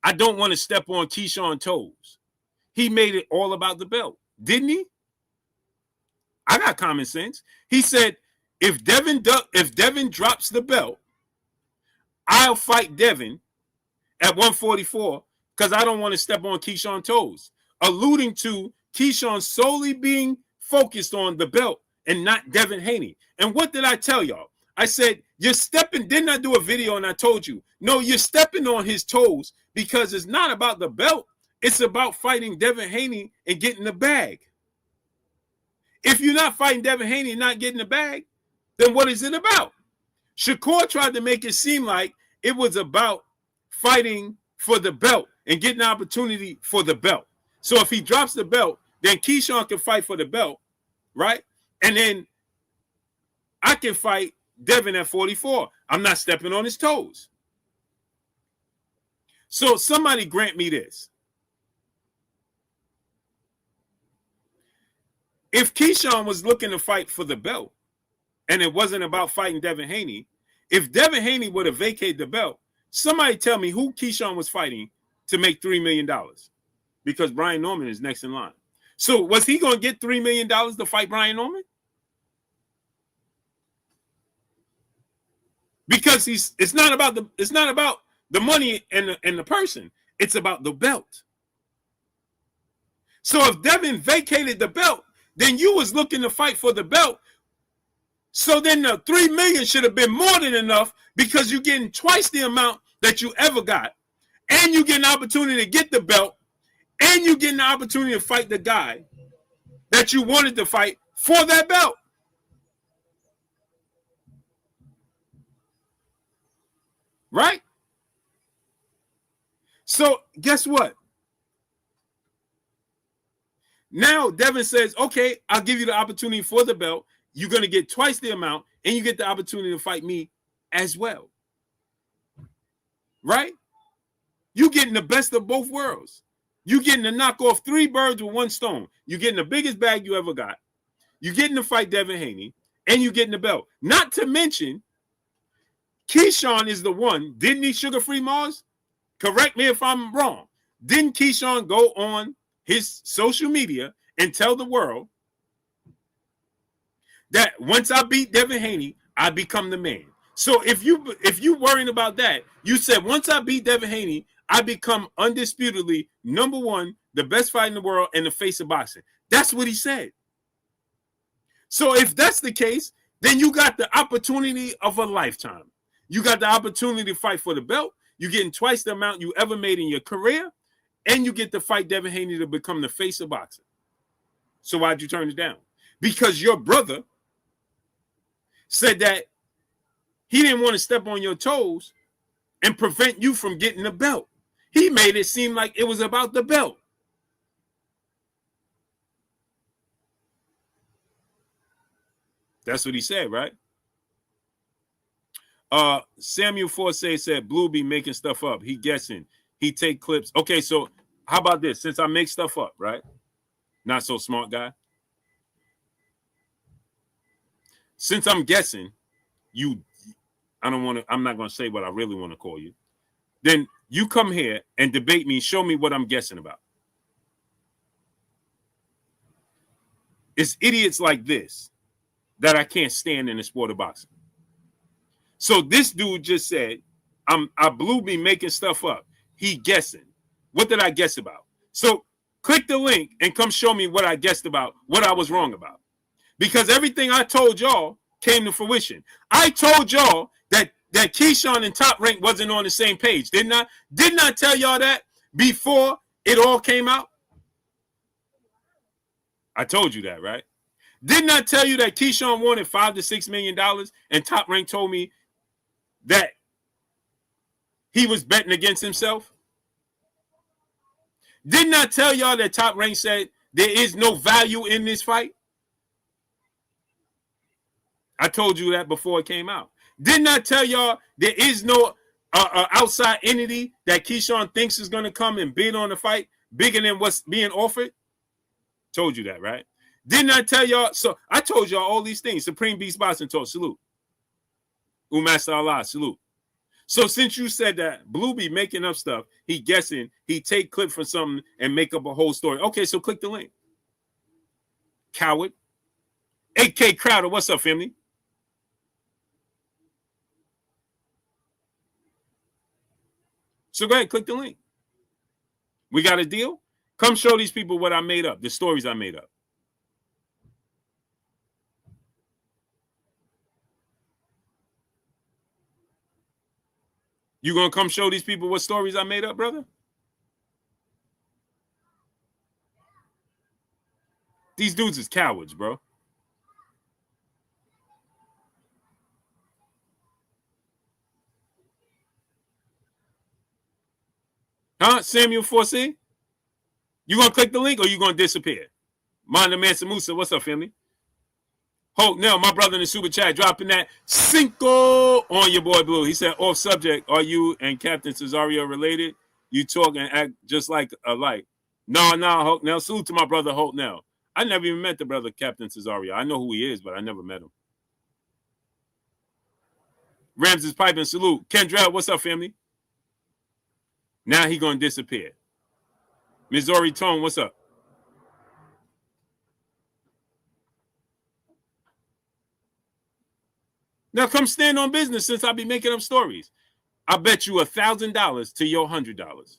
I don't want to step on Keyshawn's toes? He made it all about the belt. Didn't he? I got common sense. He said, if Devin drops the belt, I'll fight Devin at 144 because I don't want to step on Keyshawn's toes, alluding to Keyshawn solely being focused on the belt and not Devin Haney. And what did I tell y'all? I said, you're stepping, didn't I do a video and I told you, no, you're stepping on his toes because it's not about the belt. It's about fighting Devin Haney and getting the bag. If you're not fighting Devin Haney and not getting the bag, then what is it about? Shakur tried to make it seem like it was about fighting for the belt and getting an opportunity for the belt. So if he drops the belt, then Keyshawn can fight for the belt, right? And then I can fight Devin at 44. I'm not stepping on his toes. So somebody grant me this. If Keyshawn was looking to fight for the belt and it wasn't about fighting Devin Haney, if Devin Haney would have vacated the belt, somebody tell me who Keyshawn was fighting to make $3 million, because Brian Norman is next in line. So was he going to get $3 million to fight Brian Norman? Because it's not about the money and the person. It's about the belt. So if Devin vacated the belt, then you was looking to fight for the belt. So then the $3 million should have been more than enough, because you're getting twice the amount that you ever got, and you get an opportunity to get the belt, and you get an opportunity to fight the guy that you wanted to fight for that belt. Right? So guess what? Now Devin says, okay, I'll give you the opportunity for the belt. You're going to get twice the amount, and you get the opportunity to fight me as well. Right? You're getting the best of both worlds. You're getting to knock off 3 birds with 1 stone. You're getting the biggest bag you ever got. You're getting to fight Devin Haney, and you're getting the belt. Not to mention, Keyshawn is the one. Didn't he sugar-free Mars? Correct me if I'm wrong. Didn't Keyshawn go on his social media and tell the world that once I beat Devin Haney, I become the man? So if you worrying about that, you said once I beat Devin Haney, I become undisputedly #1, the best fighter in the world, and the face of boxing. That's what he said. So if that's the case, then you got the opportunity of a lifetime. You got the opportunity to fight for the belt. You're getting twice the amount you ever made in your career, and you get to fight Devin Haney to become the face of boxing. So why'd you turn it down? Because your brother said that he didn't want to step on your toes and prevent you from getting the belt. He made it seem like it was about the belt. That's what he said, right? Samuel Forsyth said, Blue be making stuff up. He guessing. He take clips. Okay, so how about this? Since I make stuff up, right? Not so smart guy. Since I'm guessing, I'm not going to say what I really want to call you. Then you come here and debate me, show me what I'm guessing about. It's idiots like this that I can't stand in the sport of boxing. So this dude just said, I Blue be making stuff up. He guessing. What did I guess about? So click the link and come show me what I guessed about, what I was wrong about. Because everything I told y'all came to fruition. I told y'all that Keyshawn and Top Rank wasn't on the same page. Didn't I? Didn't I tell y'all that before it all came out? I told you that, right? Didn't I tell you that Keyshawn wanted $5 to $6 million, and Top Rank told me that he was betting against himself? Didn't I tell y'all that Top Rank said there is no value in this fight? I told you that before it came out. Didn't I tell y'all there is no outside entity that Keyshawn thinks is going to come and bid on the fight bigger than what's being offered? Told you that, right? Didn't I tell y'all? So I told y'all all these things. Supreme Beast Boxing Talk, salute. Umaster Allah, salute. So since you said that Blue be making up stuff, he guessing, he take clip from something and make up a whole story. Okay, so click the link. Coward. AK Crowder, what's up, family? So go ahead, click the link. We got a deal? Come show these people what I made up, the stories I made up. You gonna come show these people what stories I made up, brother? These dudes is cowards, bro. Huh? Samuel 4C? You gonna click the link or you gonna disappear? Manda Mansa Musa, what's up, family? Hope now, my brother in the super chat dropping that cinco on your boy Blue. He said, off subject, are you and Captain Cesario related? You talk and act just like alike. No, Hope now. Salute to my brother Hope now. I never even met the brother Captain Cesario. I know who he is, but I never met him. Ramses piping salute. Kendra, what's up, family? Now he gonna disappear. Missouri Tone, what's up? Now come stand on business since I be making up stories. I bet you $1,000 to your $100.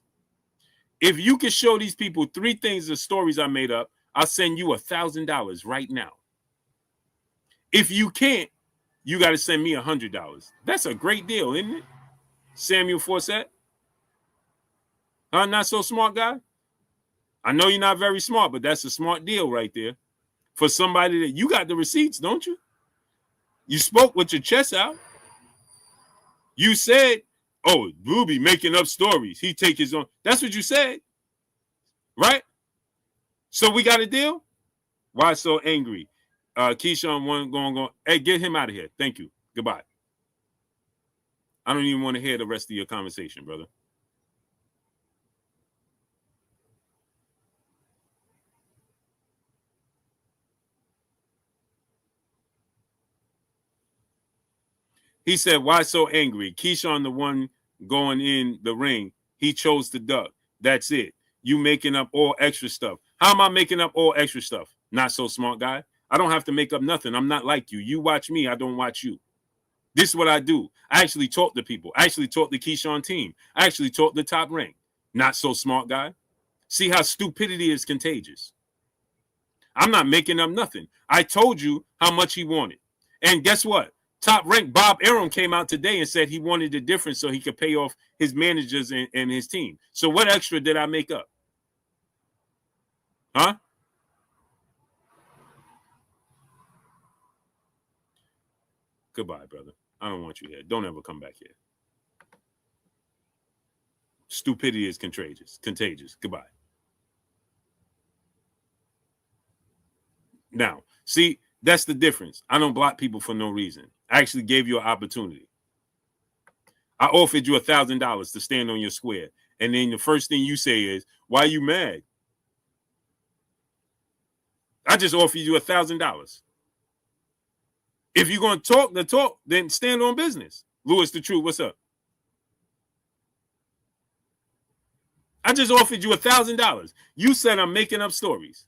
If you can show these people 3 things of stories I made up, I'll send you $1,000 right now. If you can't, you got to send me $100. That's a great deal, isn't it? Samuel Forsett? Not so smart guy? I know you're not very smart, but that's a smart deal right there. For somebody that you got the receipts, don't you? You spoke with your chest out. You said, oh, Blue be making up stories. He take his own. That's what you said. Right? So we got a deal? Why so angry? Keyshawn one going. Hey, get him out of here. Thank you. Goodbye. I don't even want to hear the rest of your conversation, brother. He said, why so angry? Keyshawn, the one going in the ring, he chose to duck. That's it. You making up all extra stuff. How am I making up all extra stuff? Not so smart guy. I don't have to make up nothing. I'm not like you. You watch me. I don't watch you. This is what I do. I actually talk to people. I actually talk to Keyshawn team. I actually talk the top rank. Not so smart guy. See how stupidity is contagious. I'm not making up nothing. I told you how much he wanted. And guess what? Top rank Bob Arum came out today and said he wanted the difference so he could pay off his managers and his team. So what extra did I make up? Huh? Goodbye, brother. I don't want you here. Don't ever come back here. Stupidity is contagious. Goodbye. Now, see, that's the difference. I don't block people for no reason. I actually gave you an opportunity. I offered you $1,000 to stand on your square. And then the first thing you say is, why are you mad? I just offered you $1,000. If you're going to talk the talk, then stand on business. Louis the Truth, what's up? I just offered you $1,000. You said I'm making up stories.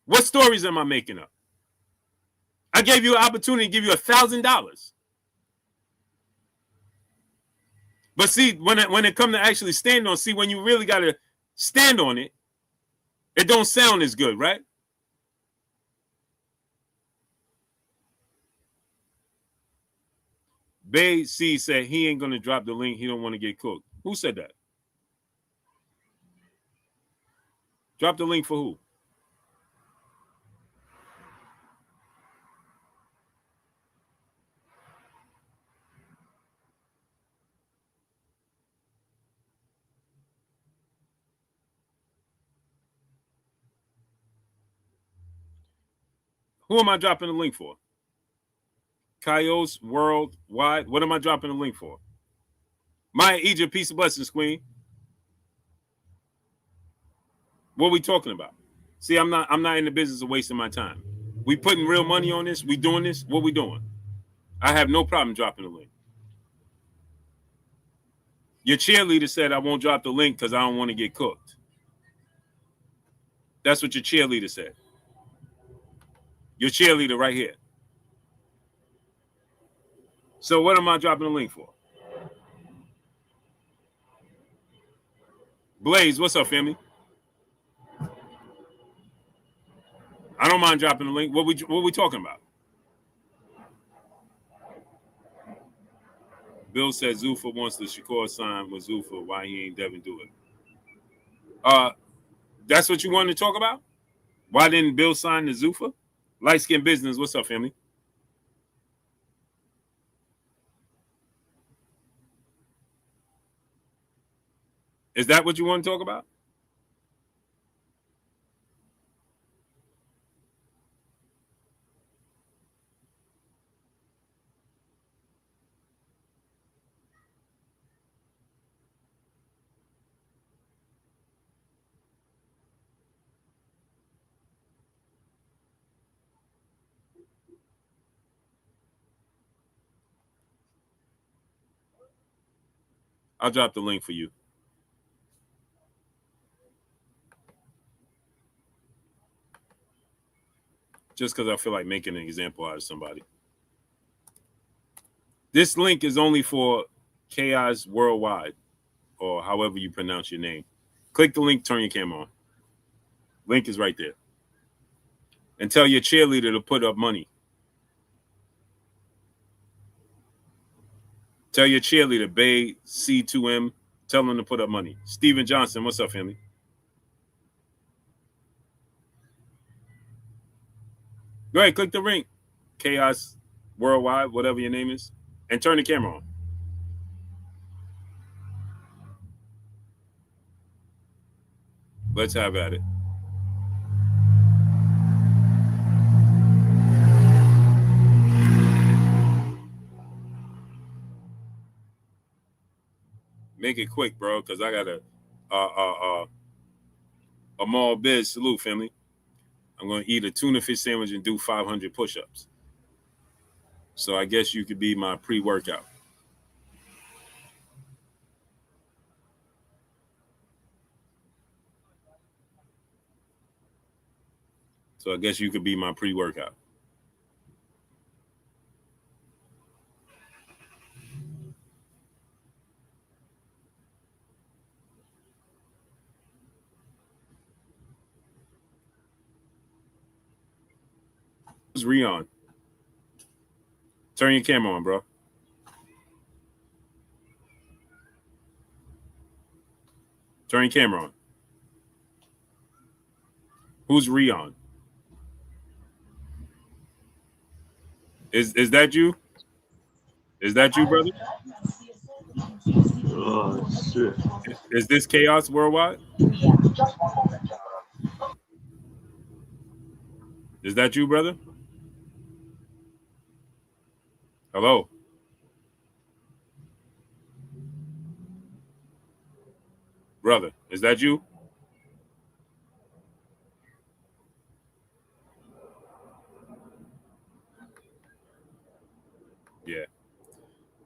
What stories am I making up? I gave you an opportunity to give you $1,000. But see, when it comes to actually stand on, see, when you really got to stand on it, it don't sound as good, right? Bay C said he ain't going to drop the link. He don't want to get cooked. Who said that? Drop the link for who? Who am I dropping the link for? Kaios Worldwide. What am I dropping the link for? Maya Egypt, peace of blessings, Queen. What are we talking about? See, I'm not in the business of wasting my time. We putting real money on this. We doing this. What we doing? I have no problem dropping the link. Your cheerleader said I won't drop the link because I don't want to get cooked. That's what your cheerleader said. Your cheerleader right here. So what am I dropping the link for? Blaze, what's up, family? I don't mind dropping the link. What we talking about? Bill said Zuffa wants the Shakur sign with Zuffa. Why he ain't Devin do it? That's what you wanted to talk about? Why didn't Bill sign the Zuffa? Light Skin Business. What's up, family? Is that what you want to talk about? I'll drop the link for you. Just because I feel like making an example out of somebody. This link is only for Chaos Worldwide, or however you pronounce your name. Click the link, turn your camera on. Link is right there. And tell your cheerleader to put up money. Tell your cheerleader, Bay C2M, tell them to put up money. Steven Johnson, what's up, family? Go ahead, click the link. Chaos Worldwide, whatever your name is, and turn the camera on. Let's have at it. Make it quick, bro, because I got a mall biz salute, family. I'm going to eat a tuna fish sandwich and do 500 push-ups. So I guess you could be my pre-workout. So I guess you could be my pre-workout. Who's Rion? Turn your camera on, bro. Turn your camera on. Who's Rion? Is that you? Is that you, brother? Oh shit! Is this Chaos Worldwide? Is that you, brother? Hello? Brother, is that you? Yeah.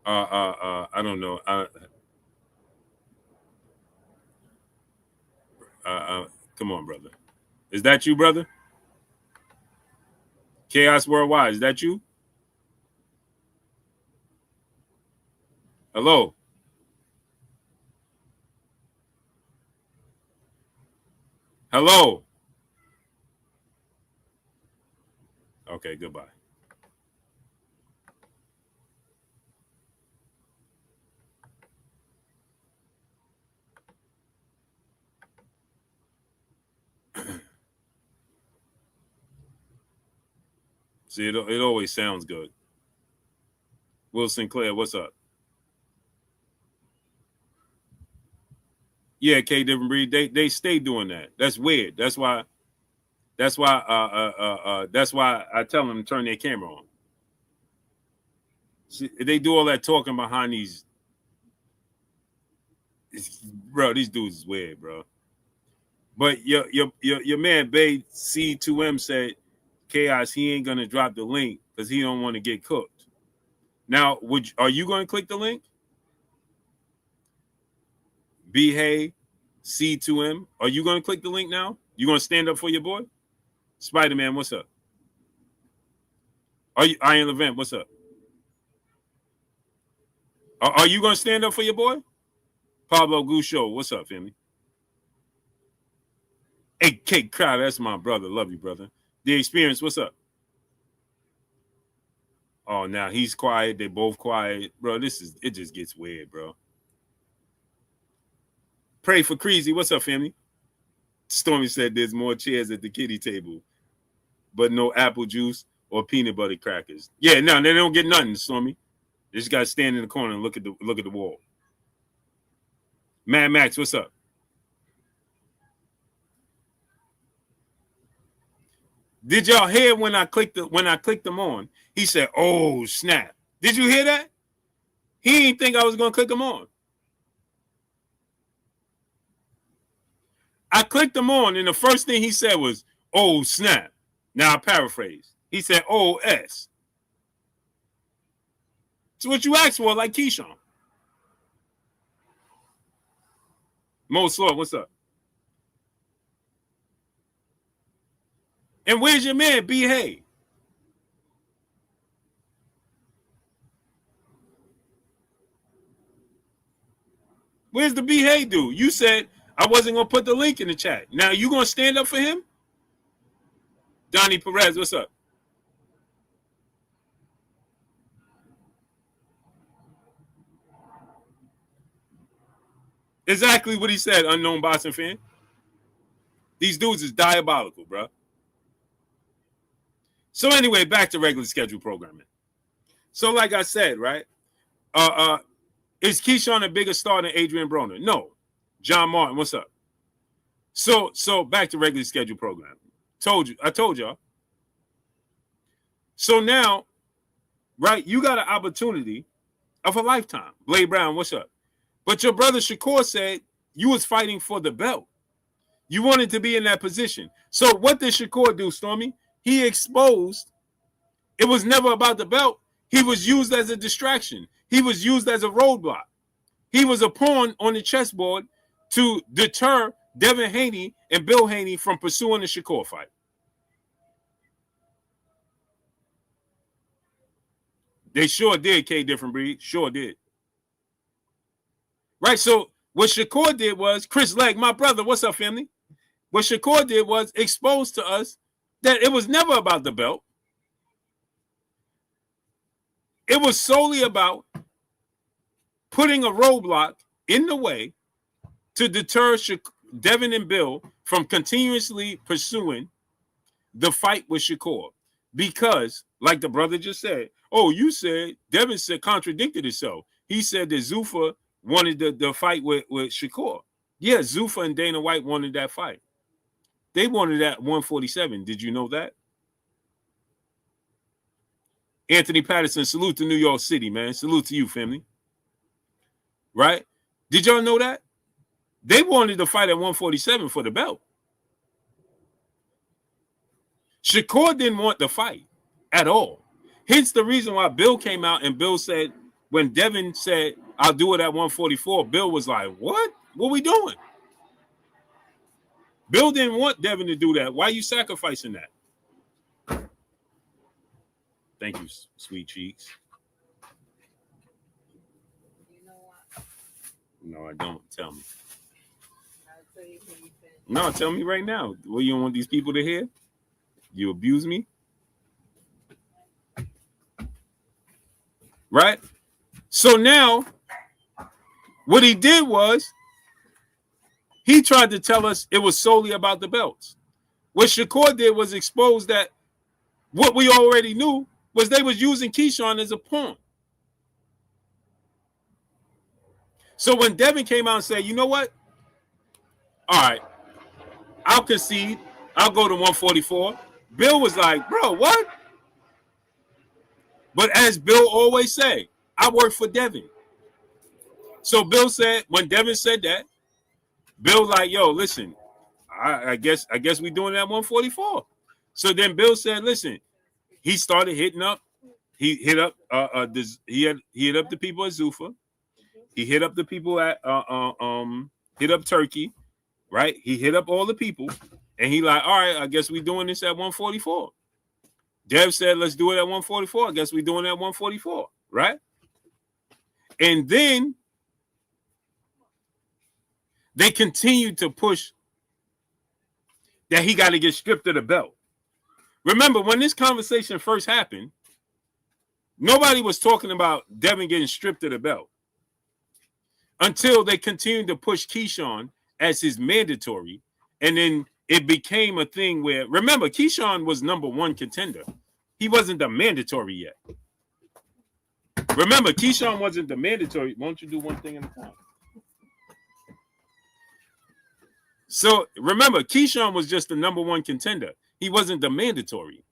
I don't know. Come on, brother. Is that you, brother? Chaos Worldwide, is that you? Hello? Hello? Okay, goodbye. See, it always sounds good. Will Sinclair, what's up? Yeah, K Different Breed. They stay doing that. That's weird. That's why I tell them to turn their camera on. See, they do all that talking behind these. Bro, these dudes is weird, bro. But your man Bay C2M said, Chaos, he ain't gonna drop the link because he don't want to get cooked. Now, are you gonna click the link? B Hey C2M, are you gonna click the link now? You gonna stand up for your boy? Spider-Man, what's up? Are you Iron Levent, what's up? Are you gonna stand up for your boy? Pablo Gusho, what's up, family? Hey, Kate Crowder, that's my brother. Love you, brother. The Experience, what's up? Oh, now he's quiet. They both quiet. Bro, it just gets weird, bro. Pray for Creasy. What's up, family? Stormy said there's more chairs at the kiddie table, but no apple juice or peanut butter crackers. Yeah, no, they don't get nothing, Stormy. They just gotta stand in the corner and look at the wall. Mad Max, what's up? Did y'all hear when I clicked them on? He said, "Oh snap!" Did you hear that? He didn't think I was gonna click them on. I clicked them on, and the first thing he said was, "Oh snap!" Now I paraphrase. He said, "Oh S." It's what you asked for, like Keyshawn. Mo Slaw, what's up? And where's your man, B. Hay? Where's the B. Hay dude? You said I wasn't going to put the link in the chat. Now, you going to stand up for him? Donnie Perez, what's up? Exactly what he said, unknown Boston fan. These dudes is diabolical, bro. So anyway, back to regular schedule programming. So like I said, right? Is Keyshawn a bigger star than Adrian Broner? No. John Martin, what's up? So back to regular schedule programming. I told y'all. So now, right, you got an opportunity of a lifetime. Blade Brown, what's up? But your brother Shakur said you was fighting for the belt. You wanted to be in that position. So what did Shakur do, Stormy? He exposed it was never about the belt. He was used as a distraction. He was used as a roadblock. He was a pawn on the chessboard to deter Devin Haney and Bill Haney from pursuing the Shakur fight. They sure did, K. Different Breed. Sure did. Right, so what Shakur did was, Chris Legg, my brother, what's up, family? What Shakur did was expose to us that it was never about the belt. It was solely about putting a roadblock in the way to deter Devin and Bill from continuously pursuing the fight with Shakur. Because, like the brother just said, oh, you said, Devin said, contradicted himself. He said that Zuffa wanted the fight with Shakur. Yeah, Zuffa and Dana White wanted that fight. They wanted that 147. Did you know that? Anthony Patterson, salute to New York City, man. Salute to you, family. Right? Did y'all know that? They wanted to fight at 147 for the belt. Shakur didn't want the fight at all. Hence the reason why Bill came out and Bill said, when Devin said, I'll do it at 144, Bill was like, what? What we doing? Bill didn't want Devin to do that. Why are you sacrificing that? Thank you, sweet cheeks. You know what? No, I don't. Tell me. I'll tell you when you finish. No, tell me right now. What, you don't want these people to hear? You abuse me? Right? So now, what he did was, he tried to tell us it was solely about the belts. What Shakur did was expose that what we already knew was they was using Keyshawn as a pawn. So when Devin came out and said, you know what? All right, I'll concede. I'll go to 144. Bill was like, bro, what? But as Bill always say, I work for Devin. So Bill said, when Devin said that, Bill like, yo, listen, I guess we doing that 144. So then Bill said, listen, he started hitting up. He hit up he hit up the people at Zuffa. He hit up the people at hit up Turkey, right? He hit up all the people, and he like, all right, I guess we doing this at 144. Dev said, let's do it at 144. I guess we doing it at 144, right? And then they continued to push that he got to get stripped of the belt. Remember, when this conversation first happened, nobody was talking about Devin getting stripped of the belt until they continued to push Keyshawn as his mandatory. And then it became a thing where, remember, Keyshawn was #1 contender. He wasn't the mandatory yet. Remember, Keyshawn wasn't the mandatory. Won't you do one thing at a time? So remember, Keyshawn was just the #1 contender. He wasn't the mandatory.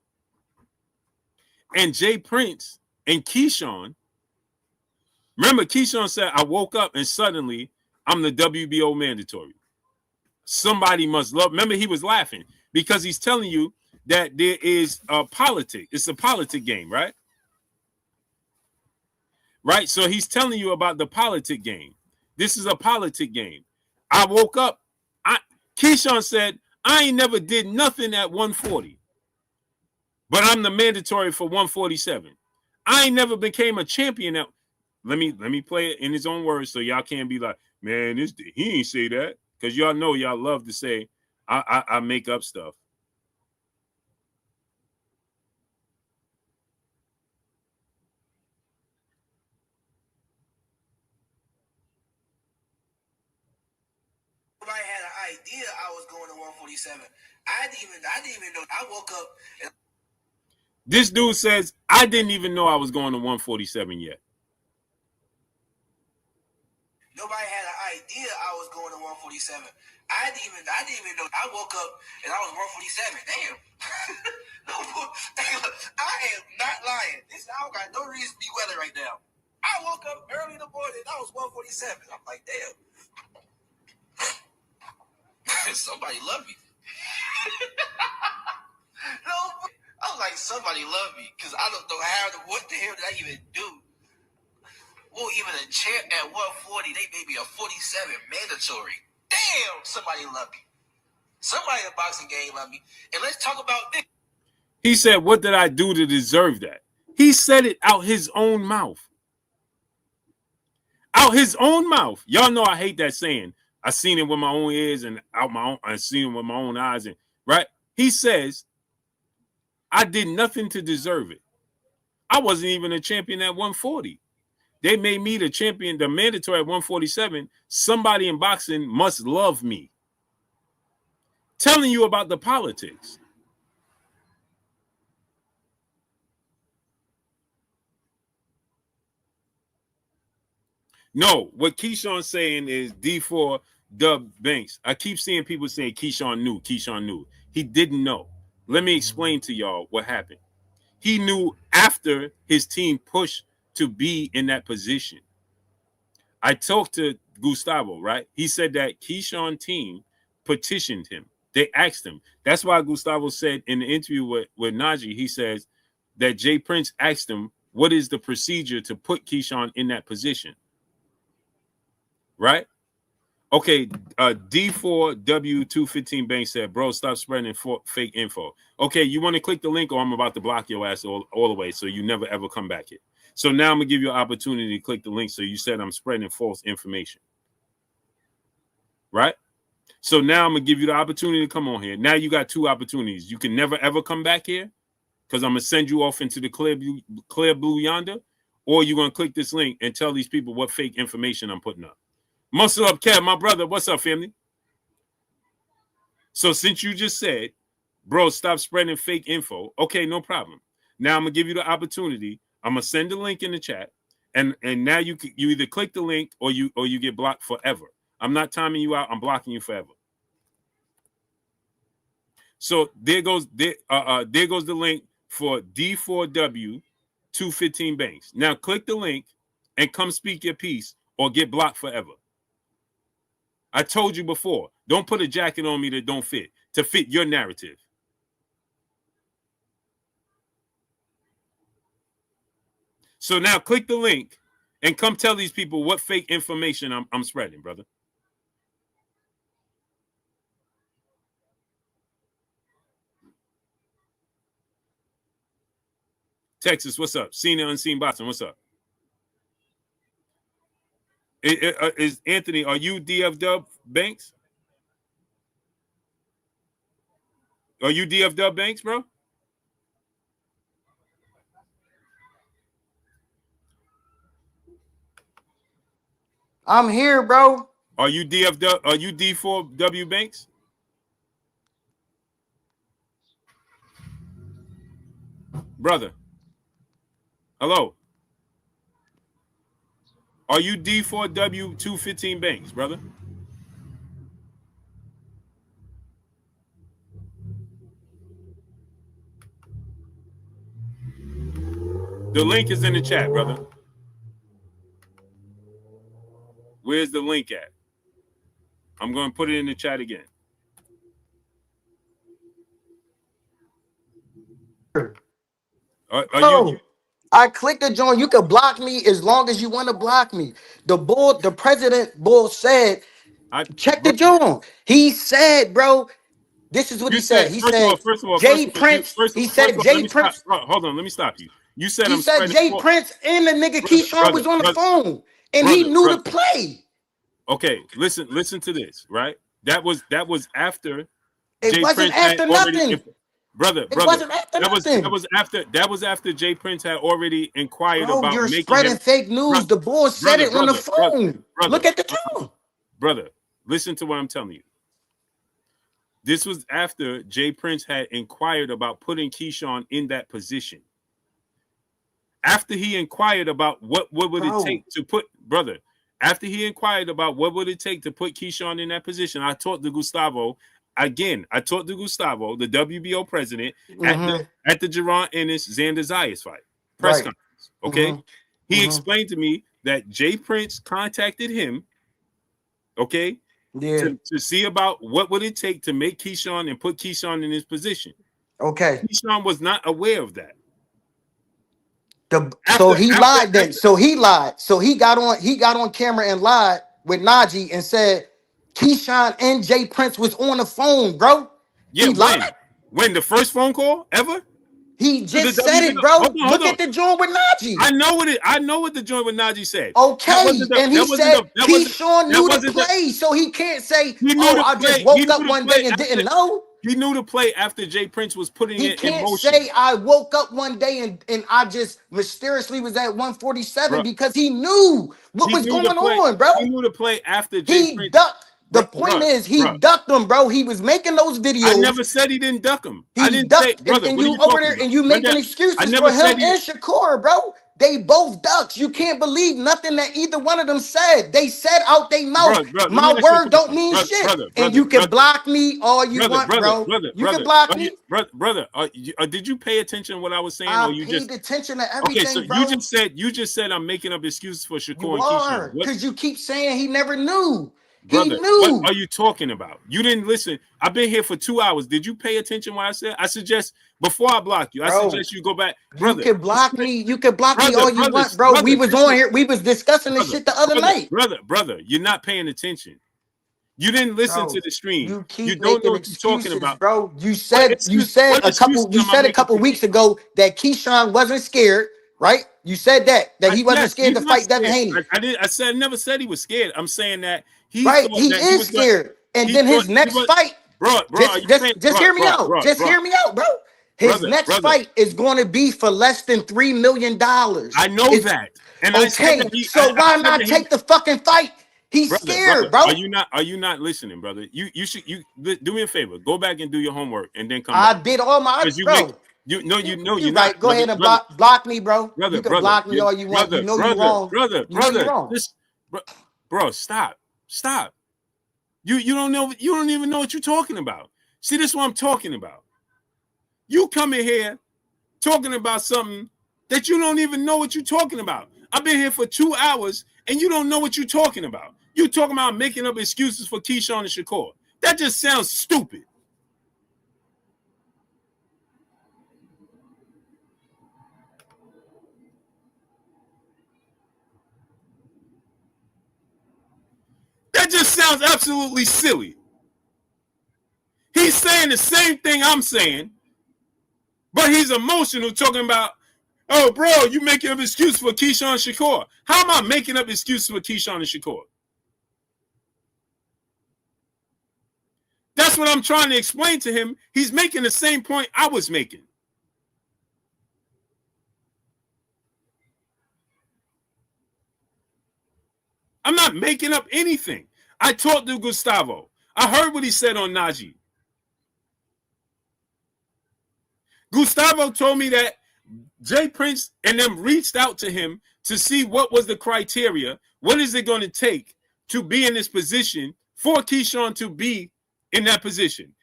And Jay Prince and Keyshawn, remember, Keyshawn said, I woke up and suddenly I'm the WBO mandatory. Somebody must love. Remember, he was laughing because he's telling you that there is a politic. It's a politic game, right? Right? So he's telling you about the politic game. This is a politic game. I woke up. Keyshawn said, I ain't never did nothing at 140, but I'm the mandatory for 147. I ain't never became a champion at. Let me play it in his own words so y'all can't be like, man, he ain't say that. Because y'all know y'all love to say, I make up stuff. Nobody had an idea I was going to 147. I didn't even know. I woke up and this dude says, I didn't even know I was going to 147 yet. nobody had an idea I was going to 147. I didn't even know. I woke up and I was 147. Damn. I am not lying. I don't got no reason to be weather right now. I woke up early in the morning and I was 147. I'm like, damn. Somebody love me. No, I was like, somebody love me because I don't know what the hell did I even do? Well, even a champ at 140, they made me a 47 mandatory. Damn, somebody love me. Somebody in the boxing game love me. And let's talk about this. He said, what did I do to deserve that? He said it out his own mouth. Out his own mouth. Y'all know I hate that saying. I seen it with my own ears and I seen it with my own eyes. And right? He says, I did nothing to deserve it. I wasn't even a champion at 140. They made me the champion, the mandatory at 147. Somebody in boxing must love me. Telling you about the politics. No, what Keyshawn's saying is D4 Dub Banks. I keep seeing people saying Keyshawn knew. He didn't know. Let me explain to y'all what happened. He knew after his team pushed to be in that position. I talked to Gustavo, right? He said that Keyshawn team petitioned him. They asked him. That's why Gustavo said in the interview with Najee, he says that Jay Prince asked him, what is the procedure to put Keyshawn in that position? Right? Okay, D4W215 Bank said, bro, stop spreading fake info. Okay, you want to click the link or I'm about to block your ass all the way so you never ever come back here. So now I'm going to give you an opportunity to click the link. So you said I'm spreading false information. Right? So now I'm going to give you the opportunity to come on here. Now you got two opportunities. You can never ever come back here because I'm going to send you off into the clear blue yonder, or you're going to click this link and tell these people what fake information I'm putting up. Muscle up, Kev, my brother. What's up, family? So since you just said, bro, stop spreading fake info. Okay, no problem. Now I'm going to give you the opportunity. I'm going to send the link in the chat. And now you either click the link or you get blocked forever. I'm not timing you out. I'm blocking you forever. So there goes the link for D4W215 Banks. Now click the link and come speak your piece or get blocked forever. I told you before, don't put a jacket on me that don't fit, to fit your narrative. So now click the link and come tell these people what fake information I'm spreading, brother. Texas, what's up? Seen and unseen boxing, what's up? Is Anthony, are you DFW Banks? Are you DFW Banks, bro? I'm here, bro. Are you DFW? Are you D4W Banks? Brother. Hello. Are you D4W215 Banks, brother? The link is in the chat, brother. Where's the link at? I'm going to put it in the chat again. I clicked the joint. You can block me as long as you want to block me. The president said, check the joint. He said, bro, this is what he said. He said, Jay Prince. He said, Jay Prince. Hold on, let me stop you. You said he said Jay Prince and the nigga Keyshawn was on the phone, and he knew the play. Okay, listen to this, right? That was after. It wasn't after nothing. Brother, it wasn't after nothing. That was after Jay Prince had already inquired about. You're spreading fake news. The boy said it on the phone. Look at the tone. Brother, listen to what I'm telling you. This was after Jay Prince had inquired about putting Keyshawn in that position. After he inquired about what would it take to put, brother, after he inquired about what would it take to put Keyshawn in that position, I talked to Gustavo. Again, I talked to Gustavo, the WBO president, at the Jerron Ennis Xander Zayas fight press conference. Okay, he explained to me that Jay Prince contacted him. Okay, to see about what would it take to make Keyshawn and put Keyshawn in his position. Okay, Keyshawn was not aware of that. So he lied. So he got on camera and lied with Najee and said Keyshawn and Jay Prince was on the phone, bro. Yeah, when the first phone call ever? He just said it, bro. Look at the joint with Najee. I know what the joint with Najee said. Okay, and he said Keyshawn knew the play, so he can't say, I just woke up one day and didn't know. He knew the play after Jay Prince was putting it in motion. He can't say I woke up one day and I just mysteriously was at 147 because he knew what was going on, bro. He knew the play after Jay Prince. Ducked. The point is, he ducked him, bro. He was making those videos. I never said he didn't duck him. I didn't say, brother. And you over there and you making excuses for him and Shakur, bro. They both ducks. You can't believe nothing that either one of them said. They said out their mouth, my word don't mean shit. And you can block me all you want, bro. You can block me. Brother, did you pay attention to what I was saying? I paid attention to everything, so bro. you just said I'm making up excuses for Shakur and Keyshawn. Because you keep saying he never knew. Brother, he knew. What are you talking about? You didn't listen. I've been here for 2 hours. Did you pay attention what I said? I suggest before I block you, I suggest you go back. Brother, you can block me. You can block me all you want, bro. We was on here. We was discussing this shit the other night. Brother, you're not paying attention. You didn't listen to the stream. You don't know what you're talking about, bro. You said a couple weeks ago that Keyshawn wasn't scared, right? You said that he wasn't scared to fight Devin Haney. I never said he was scared. I'm saying that he is scared. And then his next fight, bro, just hear me out. Just hear me out, bro. His next fight is going to be for less than $3 million. I know that. And so why not take the fucking fight? He's scared, bro. Are you not listening, brother? You should do me a favor. Go back and do your homework and then come I back. did all my bro. You're right. not. Go ahead and block me, bro. You can block me all you want. You know you're wrong. Bro, stop. You don't know. You don't even know what you're talking about. See, this is what I'm talking about. You come in here talking about something that you don't even know what you're talking about. I've been here for 2 hours and you don't know what you're talking about. You talking about making up excuses for Keyshawn and Shakur. That just sounds stupid. That just sounds absolutely silly. He's saying the same thing I'm saying, but he's emotional talking about, oh, bro, you making up excuses for Keyshawn and Shakur. How am I making up excuses for Keyshawn and Shakur? That's what I'm trying to explain to him. He's making the same point I was making. I'm not making up anything. I talked to Gustavo. I heard what he said on Najee. Gustavo told me that Jay Prince and them reached out to him to see what was the criteria. What is it going to take to be in this position for Keyshawn to be in that position?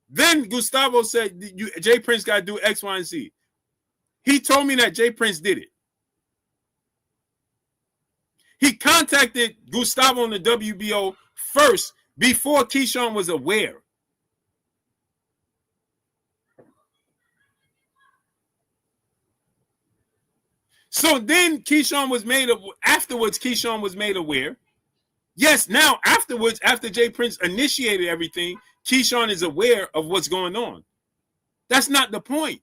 Then Gustavo said, Jay Prince got to do X, Y, and Z. He told me that Jay Prince did it. He contacted Gustavo on the WBO first before Keyshawn was aware. So then Keyshawn was made of afterwards. Keyshawn was made aware. Yes, now afterwards, after Jay Prince initiated everything, Keyshawn is aware of what's going on. That's not the point.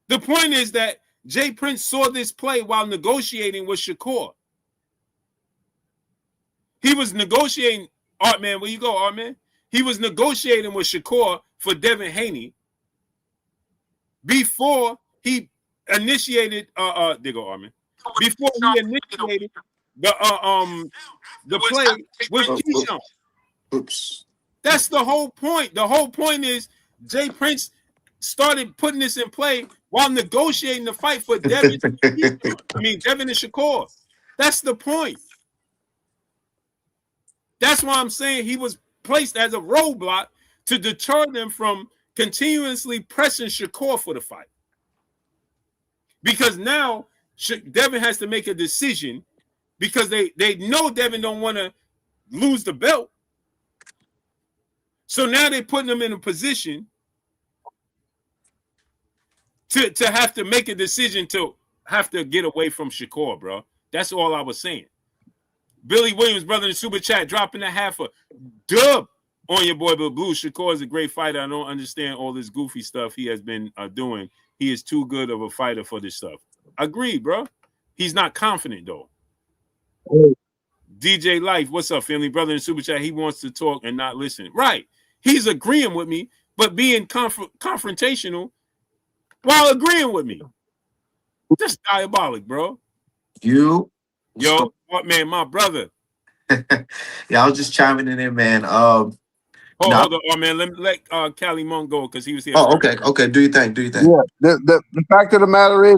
The point is that Jay Prince saw this play while negotiating with Shakur. He was negotiating, Artman, where you go, Artman? He was negotiating with Shakur for Devin Haney before he initiated, there go Artman. Before he initiated the play with Keyshawn. Oops. That's the whole point. The whole point is Jay Prince started putting this in play while negotiating the fight for Devin. Devin and Shakur. That's the point. That's why I'm saying he was placed as a roadblock to deter them from continuously pressing Shakur for the fight. Because now Devin has to make a decision because they know Devin don't want to lose the belt. So now they're putting him in a position to have to make a decision to have to get away from Shakur, bro. That's all I was saying. Billy Williams, brother in the super chat, dropping a half a dub on your boy Bill Blue. Shakur is a great fighter. I don't understand all this goofy stuff he has been doing. He is too good of a fighter for this stuff. Agreed, bro. He's not confident, though. Hey. DJ Life, what's up, family? Brother in super chat, he wants to talk and not listen. Right. He's agreeing with me, but being confrontational while agreeing with me. Just diabolic, bro. Yo, man, my brother. Yeah, I was just chiming in there, man. Hold on, man. Let Cali Monk go because he was here. Oh, okay. Do your thing. Yeah, the fact of the matter is,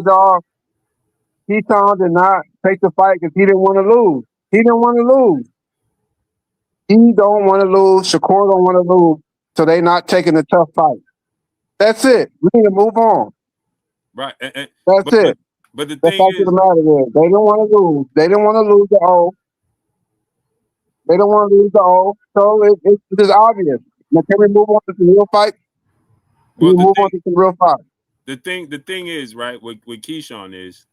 Keyshawn did not take the fight because he didn't want to lose. He don't want to lose. Shakur don't want to lose. So they not taking the tough fight. That's it. We need to move on. Right. That's it. But the thing is, the matter is, they don't want to lose. They didn't want to lose the O. They don't want to lose the O. So it's just obvious. Now, can we move on to some real fight? The thing is, right, with Keyshawn is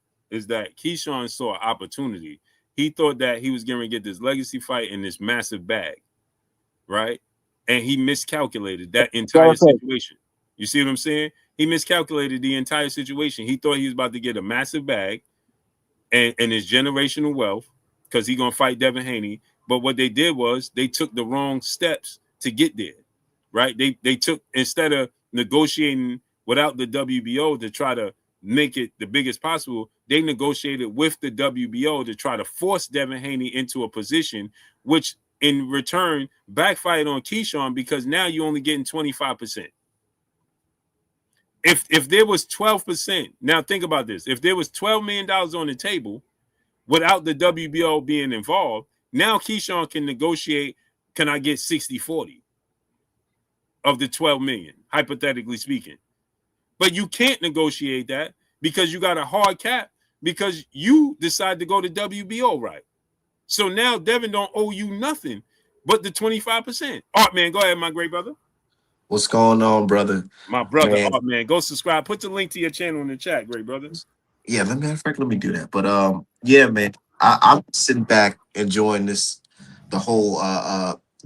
that Keyshawn saw an opportunity. He thought that he was going to get this legacy fight in this massive bag, right? And he miscalculated that entire situation. You see what I'm saying? He miscalculated the entire situation. He thought he was about to get a massive bag and his generational wealth because he's going to fight Devin Haney. But what they did was they took the wrong steps to get there, right? They took, instead of negotiating without the WBO to try to make it the biggest possible, they negotiated with the WBO to try to force Devin Haney into a position, which in return backfired on Keyshawn because now you're only getting 25%. If there was 12%, now think about this. If there was $12 million on the table without the WBO being involved, now Keyshawn can negotiate, can I get 60-40 of the 12 million, hypothetically speaking. But you can't negotiate that because you got a hard cap because you decide to go to WBO, right? So now Devin don't owe you nothing but the 25%. Art, man, go ahead, my great brother. What's going on, brother? My brother, man. Art, man, go subscribe. Put the link to your channel in the chat, great brother. Yeah, let me do that. But yeah, man, I'm sitting back enjoying this, the whole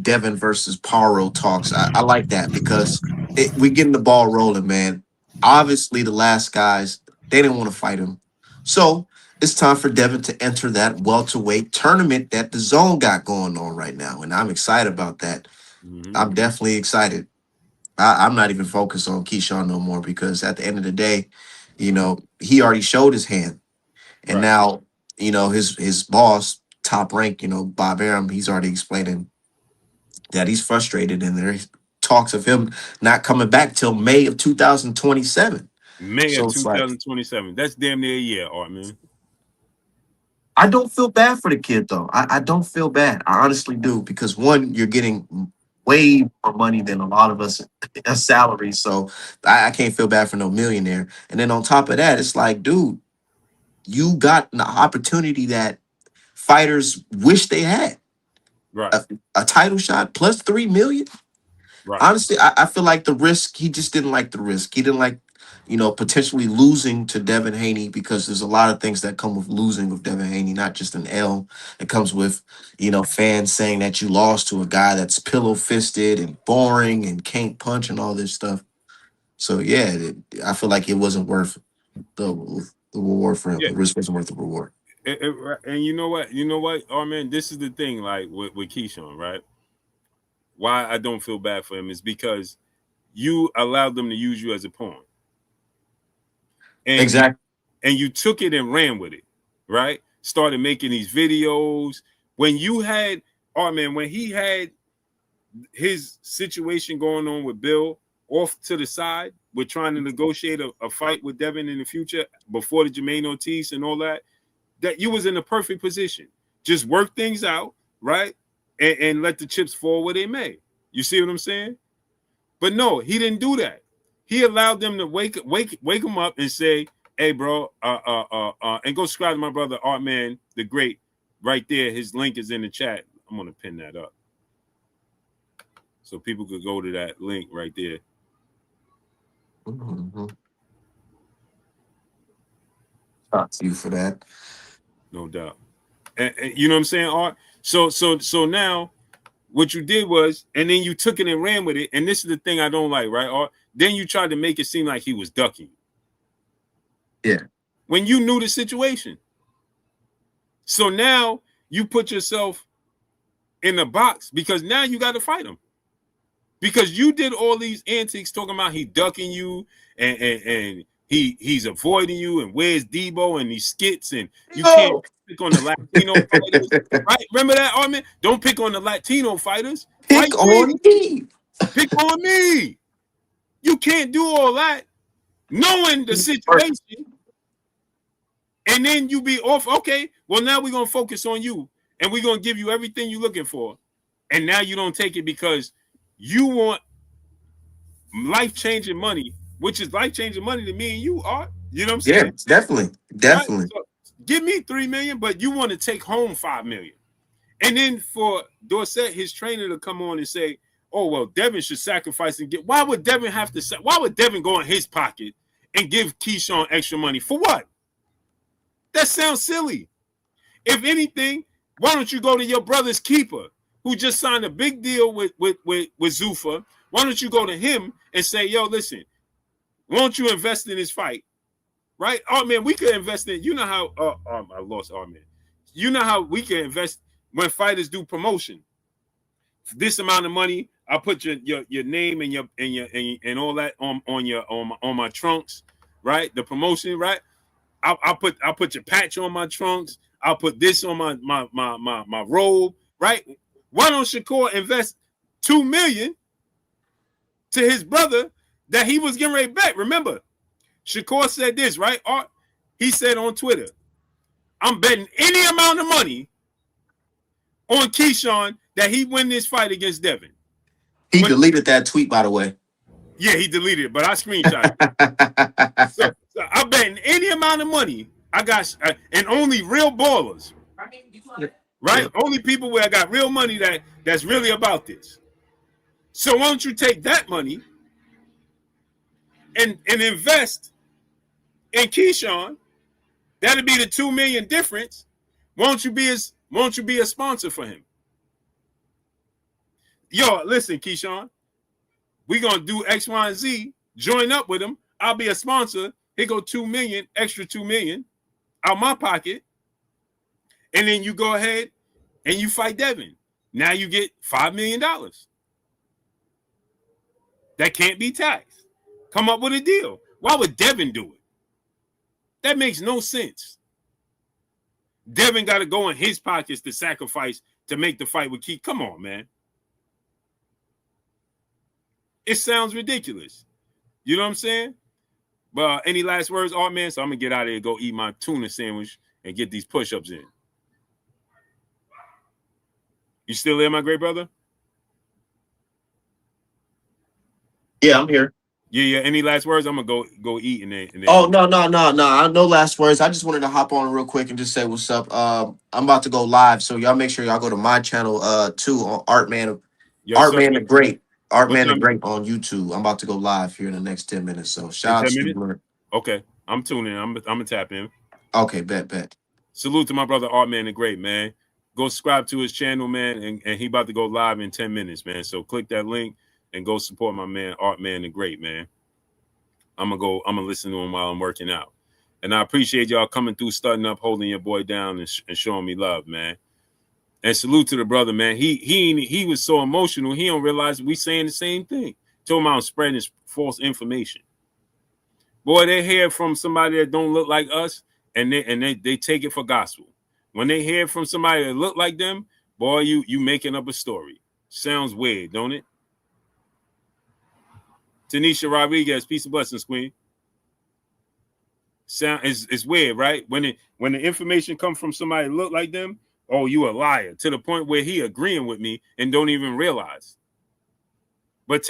Devin versus Paro talks. I like that because we getting the ball rolling, man. Obviously, the last guys, they didn't want to fight him. So it's time for Devin to enter that welterweight tournament that the Zone got going on right now. And I'm excited about that. Mm-hmm. I'm definitely excited. I'm not even focused on Keyshawn no more because at the end of the day, you know, he already showed his hand. And now, you know, his boss, Top Rank, you know, Bob Arum, he's already explaining that he's frustrated and there's talks of him not coming back till May of 2027. May So of it's like 2027. That's damn near a year, Art, man. I don't feel bad for the kid though. I don't feel bad. I honestly do because one, you're getting way more money than a lot of us a salary. So I can't feel bad for no millionaire. And then on top of that, it's like, dude, you got an opportunity that fighters wish they had. Right. A title shot plus 3 million. Right. Honestly, I feel like the risk, he just didn't like the risk. He didn't like, potentially losing to Devin Haney because there's a lot of things that come with losing with Devin Haney, not just an L. It comes with, fans saying that you lost to a guy that's pillow fisted and boring and can't punch and all this stuff. So, yeah, I feel like it wasn't worth the reward for him. Yeah. The risk wasn't worth the reward. And you know what, oh man, this is the thing, like with Keyshawn, right? Why I don't feel bad for him is because you allowed them to use you as a pawn, and Exactly. and you took it and ran with it, right? Started making these videos when you had, oh man, when he had his situation going on with Bill off to the side, with trying to negotiate a fight with Devin in the future before the Jermaine Ortiz and all that. That you was in the perfect position. Just work things out, right? And let the chips fall where they may. You see what I'm saying? But no, he didn't do that. He allowed them to wake him up and say, hey, bro, and go subscribe to my brother, Art Man, the Great, right there. His link is in the chat. I'm going to pin that up. So people could go to that link right there. Mm-hmm. Shout to you for that. No doubt. And you know what I'm saying, Art? So now what you did was, and then you took it and ran with it. And this is the thing I don't like, right, Art? Then you tried to make it seem like he was ducking. Yeah. When you knew the situation. So now you put yourself in the box because now you got to fight him. Because you did all these antics talking about he ducking you and he's avoiding you and where's Debo and these skits and you can't pick on the Latino fighters. Right? Remember that, Armin? Don't pick on the Latino fighters. Pick on me. Pick on me. You can't do all that knowing the situation. And then you be off. Okay, well, now we're going to focus on you and we're going to give you everything you're looking for. And now you don't take it because you want life-changing money, which is life-changing money to me and you, Art. You know what I'm saying? Yeah, definitely. Definitely. Right? So give me $3 million, but you want to take home $5 million. And then for Dorsett, his trainer, to come on and say, oh, well, Devin should sacrifice and get. Why would Devin go in his pocket and give Keyshawn extra money? For what? That sounds silly. If anything, why don't you go to your brother's keeper who just signed a big deal with Zuffa? Why don't you go to him and say, yo, listen, won't you invest in this fight? Right? Oh, man, we could invest in, you know how, I lost, oh, man. You know how we can invest when fighters do promotion. This amount of money, I'll put your name and all that on my trunks, right? The promotion, right? I'll put your patch on my trunks. I'll put this on my robe, right? Why don't Shakur invest $2 million to his brother that he was getting ready to bet? Remember, Shakur said this, right? He said on Twitter, I'm betting any amount of money on Keyshawn that he win this fight against Devin. He deleted that tweet, by the way. Yeah, he deleted it, but I screenshot it. so I'm betting any amount of money I got, and only real ballers, right? Yep. Only people where I got real money that's really about this. So why don't you take that money and invest in Keyshawn? That'd be the $2 million difference. Won't you be a sponsor for him? Yo, listen, Keyshawn, we gonna do X, Y, and Z. Join up with him. I'll be a sponsor. Here go $2 million, extra $2 million out my pocket, and then you go ahead and you fight Devin. Now you get $5 million. That can't be taxed. Come up with a deal. Why would Devin do it? That makes no sense. Devin got to go in his pockets to sacrifice to make the fight with Keith. Come on, man. It sounds ridiculous. You know what I'm saying? But any last words, Art Man? So I'm gonna get out of here, go eat my tuna sandwich, and get these push-ups in. You still there, my great brother? Yeah, I'm here. Yeah. Any last words? I'm gonna go eat and then. Oh no. No last words. I just wanted to hop on real quick and just say what's up. I'm about to go live, so y'all make sure y'all go to my channel too on Yes, sir. The Great. Art What Man the time? Great on YouTube. I'm about to go live here in the next 10 minutes. So In shout out 10 to minutes? you. Okay. I'm tuning in. I'm gonna tap in. Okay, bet. Salute to my brother Art Man the Great, man. Go subscribe to his channel, man, and he about to go live in 10 minutes, man. So click that link and go support my man Art Man the Great, man. I'm gonna listen to him while I'm working out. And I appreciate y'all coming through, starting up, holding your boy down, and showing me love, man. And salute to the brother, man. He was so emotional, he don't realize we saying the same thing. Told him I'm spreading false information. Boy, they hear from somebody that don't look like us, and they take it for gospel. When they hear from somebody that look like them, boy, you making up a story. Sounds weird, don't it? Tanisha Rodriguez, peace and blessings, Queen. It's weird, right? When the information comes from somebody that look like them, oh, you a liar, to the point where he agreeing with me and don't even realize. But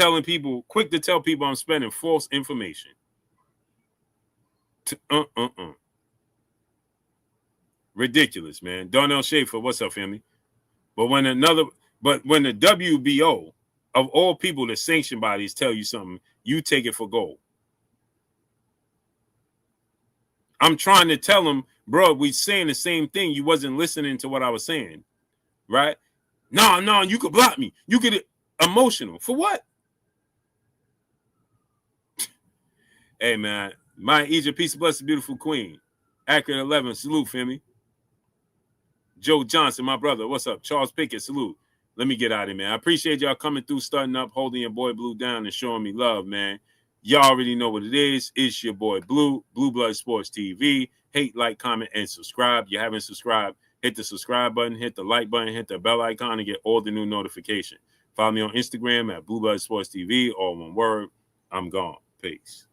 quick to tell people I'm spreading false information. Ridiculous, man. Darnell Schaefer, what's up, family? But when the WBO, of all people, the sanctioned bodies tell you something, you take it for gold. I'm trying to tell them, bro, we saying the same thing. You wasn't listening to what I was saying, right? No, you could block me. You could emotional. For what? Hey, man. My Egypt, peace and blessed, beautiful queen. Accurate 11, salute, family. Joe Johnson, my brother, what's up? Charles Pickett, salute. Let me get out of here, man. I appreciate y'all coming through, starting up, holding your boy Blue down, and showing me love, man. Y'all already know what it is. It's your boy Blue Blood Sports TV. Hate, like, comment, and subscribe. You haven't subscribed, hit the subscribe button, hit the like button, hit the bell icon, and get all the new notifications. Follow me on Instagram at Blue Blood Sports TV, all one word. I'm gone. Peace.